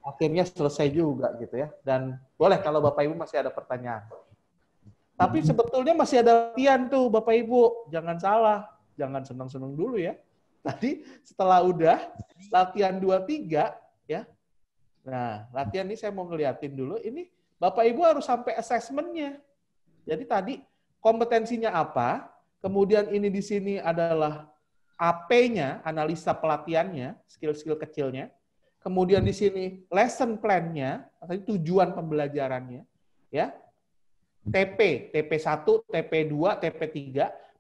akhirnya selesai juga gitu ya. Dan boleh kalau Bapak Ibu masih ada pertanyaan. Tapi sebetulnya masih ada latihan tuh Bapak Ibu. Jangan salah, jangan senang-senang dulu ya. Tadi setelah udah latihan 2-3 ya. Nah, latihan ini saya mau ngeliatin dulu. Ini Bapak Ibu harus sampai assessment-nya. Jadi tadi kompetensinya apa? Kemudian ini di sini adalah AP-nya, analisa pelatihannya, skill-skill kecilnya. Kemudian di sini lesson plan-nya, atau tujuan pembelajarannya, ya. TP1, TP2, TP3.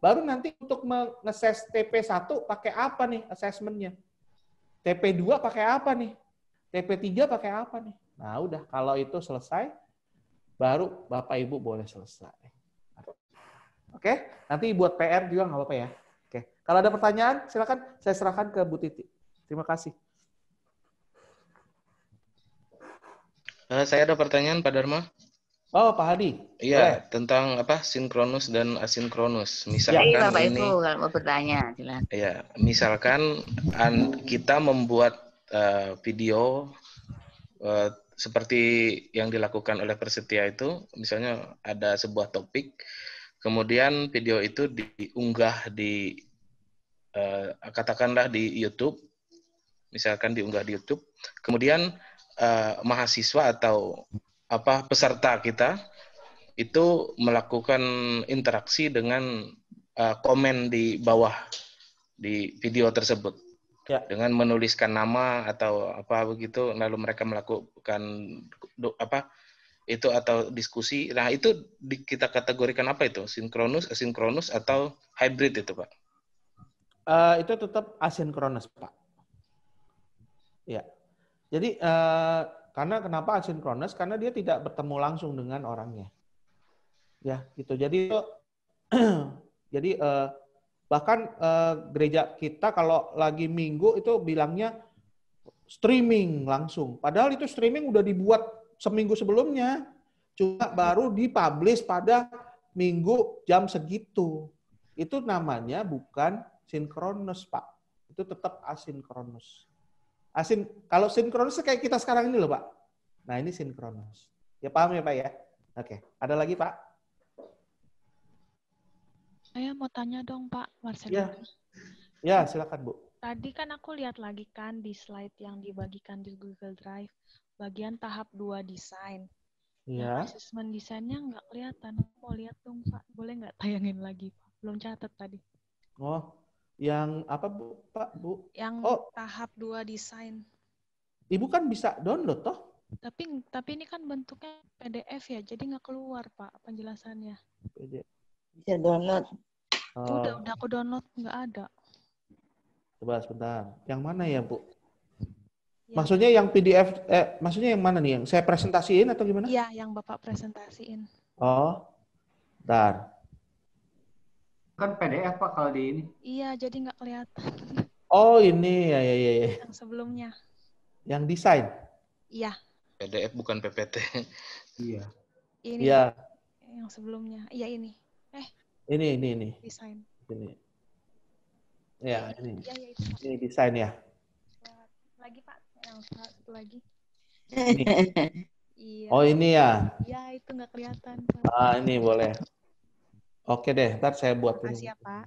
Baru nanti untuk mengakses TP1 pakai apa nih assessment-nya? TP2 pakai apa nih? TP3 pakai apa nih? Nah, udah kalau itu selesai, baru Bapak Ibu boleh selesai. Oke, nanti buat PR juga nggak apa-apa ya. Oke, kalau ada pertanyaan silakan saya serahkan ke Bu Titi. Terima kasih. Saya ada pertanyaan Pak Dharma. Oh, Pak Hadi. Iya, tentang sinkronus dan asinkronus. Misalkan Jadi Bapak ini, Ibu kalau mau bertanya, silakan. ya, misalkan kita membuat video seperti yang dilakukan oleh Persetia itu, misalnya ada sebuah topik. Kemudian video itu diunggah di katakanlah di YouTube, misalkan diunggah di YouTube. Kemudian mahasiswa atau peserta kita itu melakukan interaksi dengan komen di bawah di video tersebut dengan menuliskan nama atau apa begitu, lalu mereka melakukan itu atau diskusi. Nah, itu kita kategorikan apa itu? Sinkronus, asinkronus, atau hybrid itu, Pak? Itu tetap asinkronus, Pak. Ya. Jadi, karena kenapa asinkronus? Karena dia tidak bertemu langsung dengan orangnya. Ya, gitu. Jadi, bahkan gereja kita kalau lagi minggu itu bilangnya streaming langsung. Padahal itu streaming udah dibuat seminggu sebelumnya, cuma baru dipublish pada minggu jam segitu. Itu namanya bukan sinkronus, Pak. Itu tetap asinkronus. Kalau sinkronus kayak kita sekarang ini loh, Pak. Nah, ini sinkronus. Ya paham ya, Pak ya? Oke. Ada lagi, Pak? Saya mau tanya dong, Pak Marcelino. Ya. Ya, silakan, Bu. Tadi kan aku lihat lagi kan di slide yang dibagikan di Google Drive, bagian tahap 2 desain. Iya. Yang asesmen desainnya nggak kelihatan. Mau lihat dong, Pak. Boleh nggak tayangin lagi, Pak? Belum catat tadi. Oh, yang apa, Bu? Pak, Bu? Yang tahap 2 desain. Ibu kan bisa download, toh? Tapi ini kan bentuknya PDF ya, jadi nggak keluar, Pak, penjelasannya. Bisa download. Udah aku download, nggak ada. Coba sebentar. Yang mana ya, Bu? Ya. Maksudnya yang PDF, maksudnya yang mana nih? Yang saya presentasiin atau gimana? Iya, yang Bapak presentasiin. Oh, bentar. Kan PDF, Pak, kalau di ini. Iya, jadi nggak kelihatan. Oh, ini ya. Yang sebelumnya. Yang desain? Iya. PDF bukan PPT. Iya. Ini. Iya. Yang sebelumnya. Iya, ini. Ini. Desain. Ini. Ya, ini. Iya, itu. Ini desain ya. Lagi, Pak. Yang satu lagi. Iya. Oh, ini ya. Iya, itu nggak kelihatan, Pak. Ah, ini boleh. Oke deh, ntar saya buat ini. Makasih ya, Pak.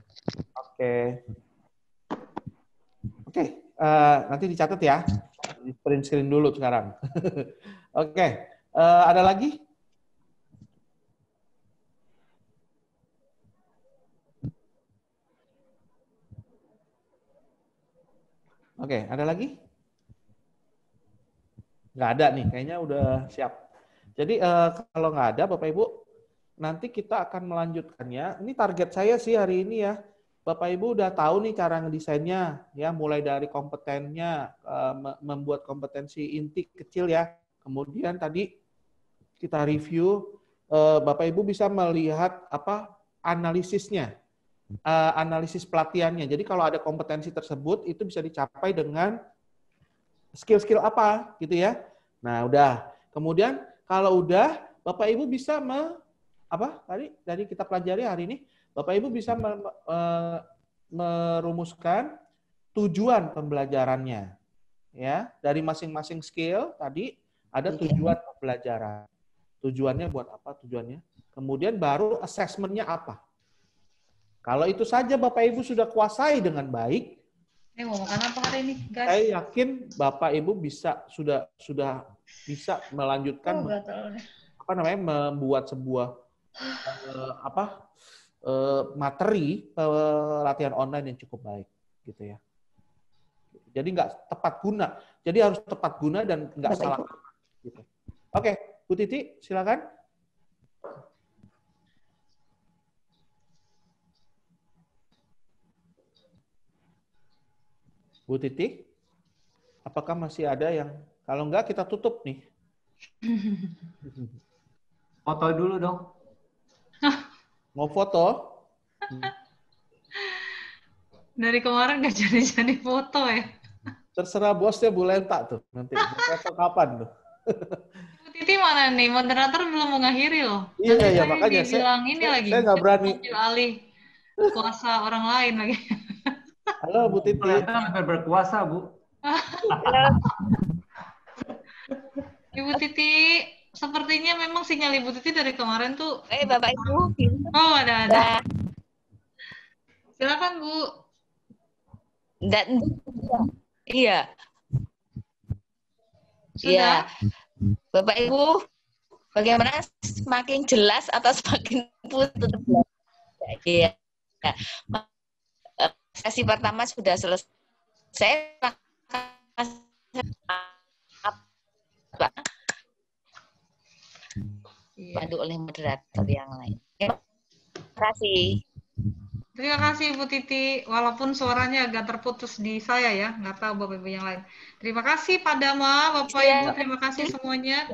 Oke, nanti dicatat ya. Di print screen dulu sekarang. Oke, ada lagi? Oke, ada lagi? Nggak ada nih, kayaknya udah siap. Jadi kalau nggak ada Bapak Ibu, nanti kita akan melanjutkannya. Ini target saya sih hari ini ya. Bapak Ibu udah tahu nih cara ngedesainnya, ya mulai dari kompetennya, membuat kompetensi inti kecil ya. Kemudian tadi kita review, Bapak Ibu bisa melihat apa analisisnya, analisis pelatihannya. Jadi kalau ada kompetensi tersebut itu bisa dicapai dengan skill-skill apa gitu ya. Nah, udah. Kemudian kalau udah Bapak Ibu bisa dari kita pelajari hari ini, Bapak Ibu bisa merumuskan tujuan pembelajarannya. Ya, dari masing-masing skill tadi ada tujuan pembelajaran. Tujuannya buat apa tujuannya? Kemudian baru assessment-nya apa. Kalau itu saja Bapak Ibu sudah kuasai dengan baik, mau makan apa hari ini, guys? Saya yakin Bapak Ibu sudah bisa melanjutkan membuat sebuah materi latihan online yang cukup baik gitu ya. Jadi nggak tepat guna. Jadi harus tepat guna dan nggak salah. Gitu. Oke, Bu Titi, silakan. Bu Titi, apakah masih ada yang, kalau enggak kita tutup nih. Foto dulu dong. Mau foto? Dari kemarin nggak jadi foto ya. Terserah bosnya Bu Lenta tuh nanti. Foto kapan tuh? Bu Titi mana nih? Moderator belum mengakhiri loh. Iya, makanya saya nggak berani. Alih kuasa orang lain lagi. Halo Bu Titi. Hampir berkuasa, Bu. Ibu Titi, sepertinya memang sinyal Ibu Titi dari kemarin tuh. Bapak Ibu. Oh, ada. Silakan Bu. Dan iya. Sudah? Iya. Bapak Ibu, bagaimana semakin jelas atau semakin putus? Iya. Sesi pertama sudah selesai. Bantu oleh moderator yang lain. Terima kasih. Terima kasih Bu Titi. Walaupun suaranya agak terputus di saya ya, nggak tahu Bapak Ibu yang lain. Terima kasih Pak Dama, Bapak Ibu. Terima kasih semuanya.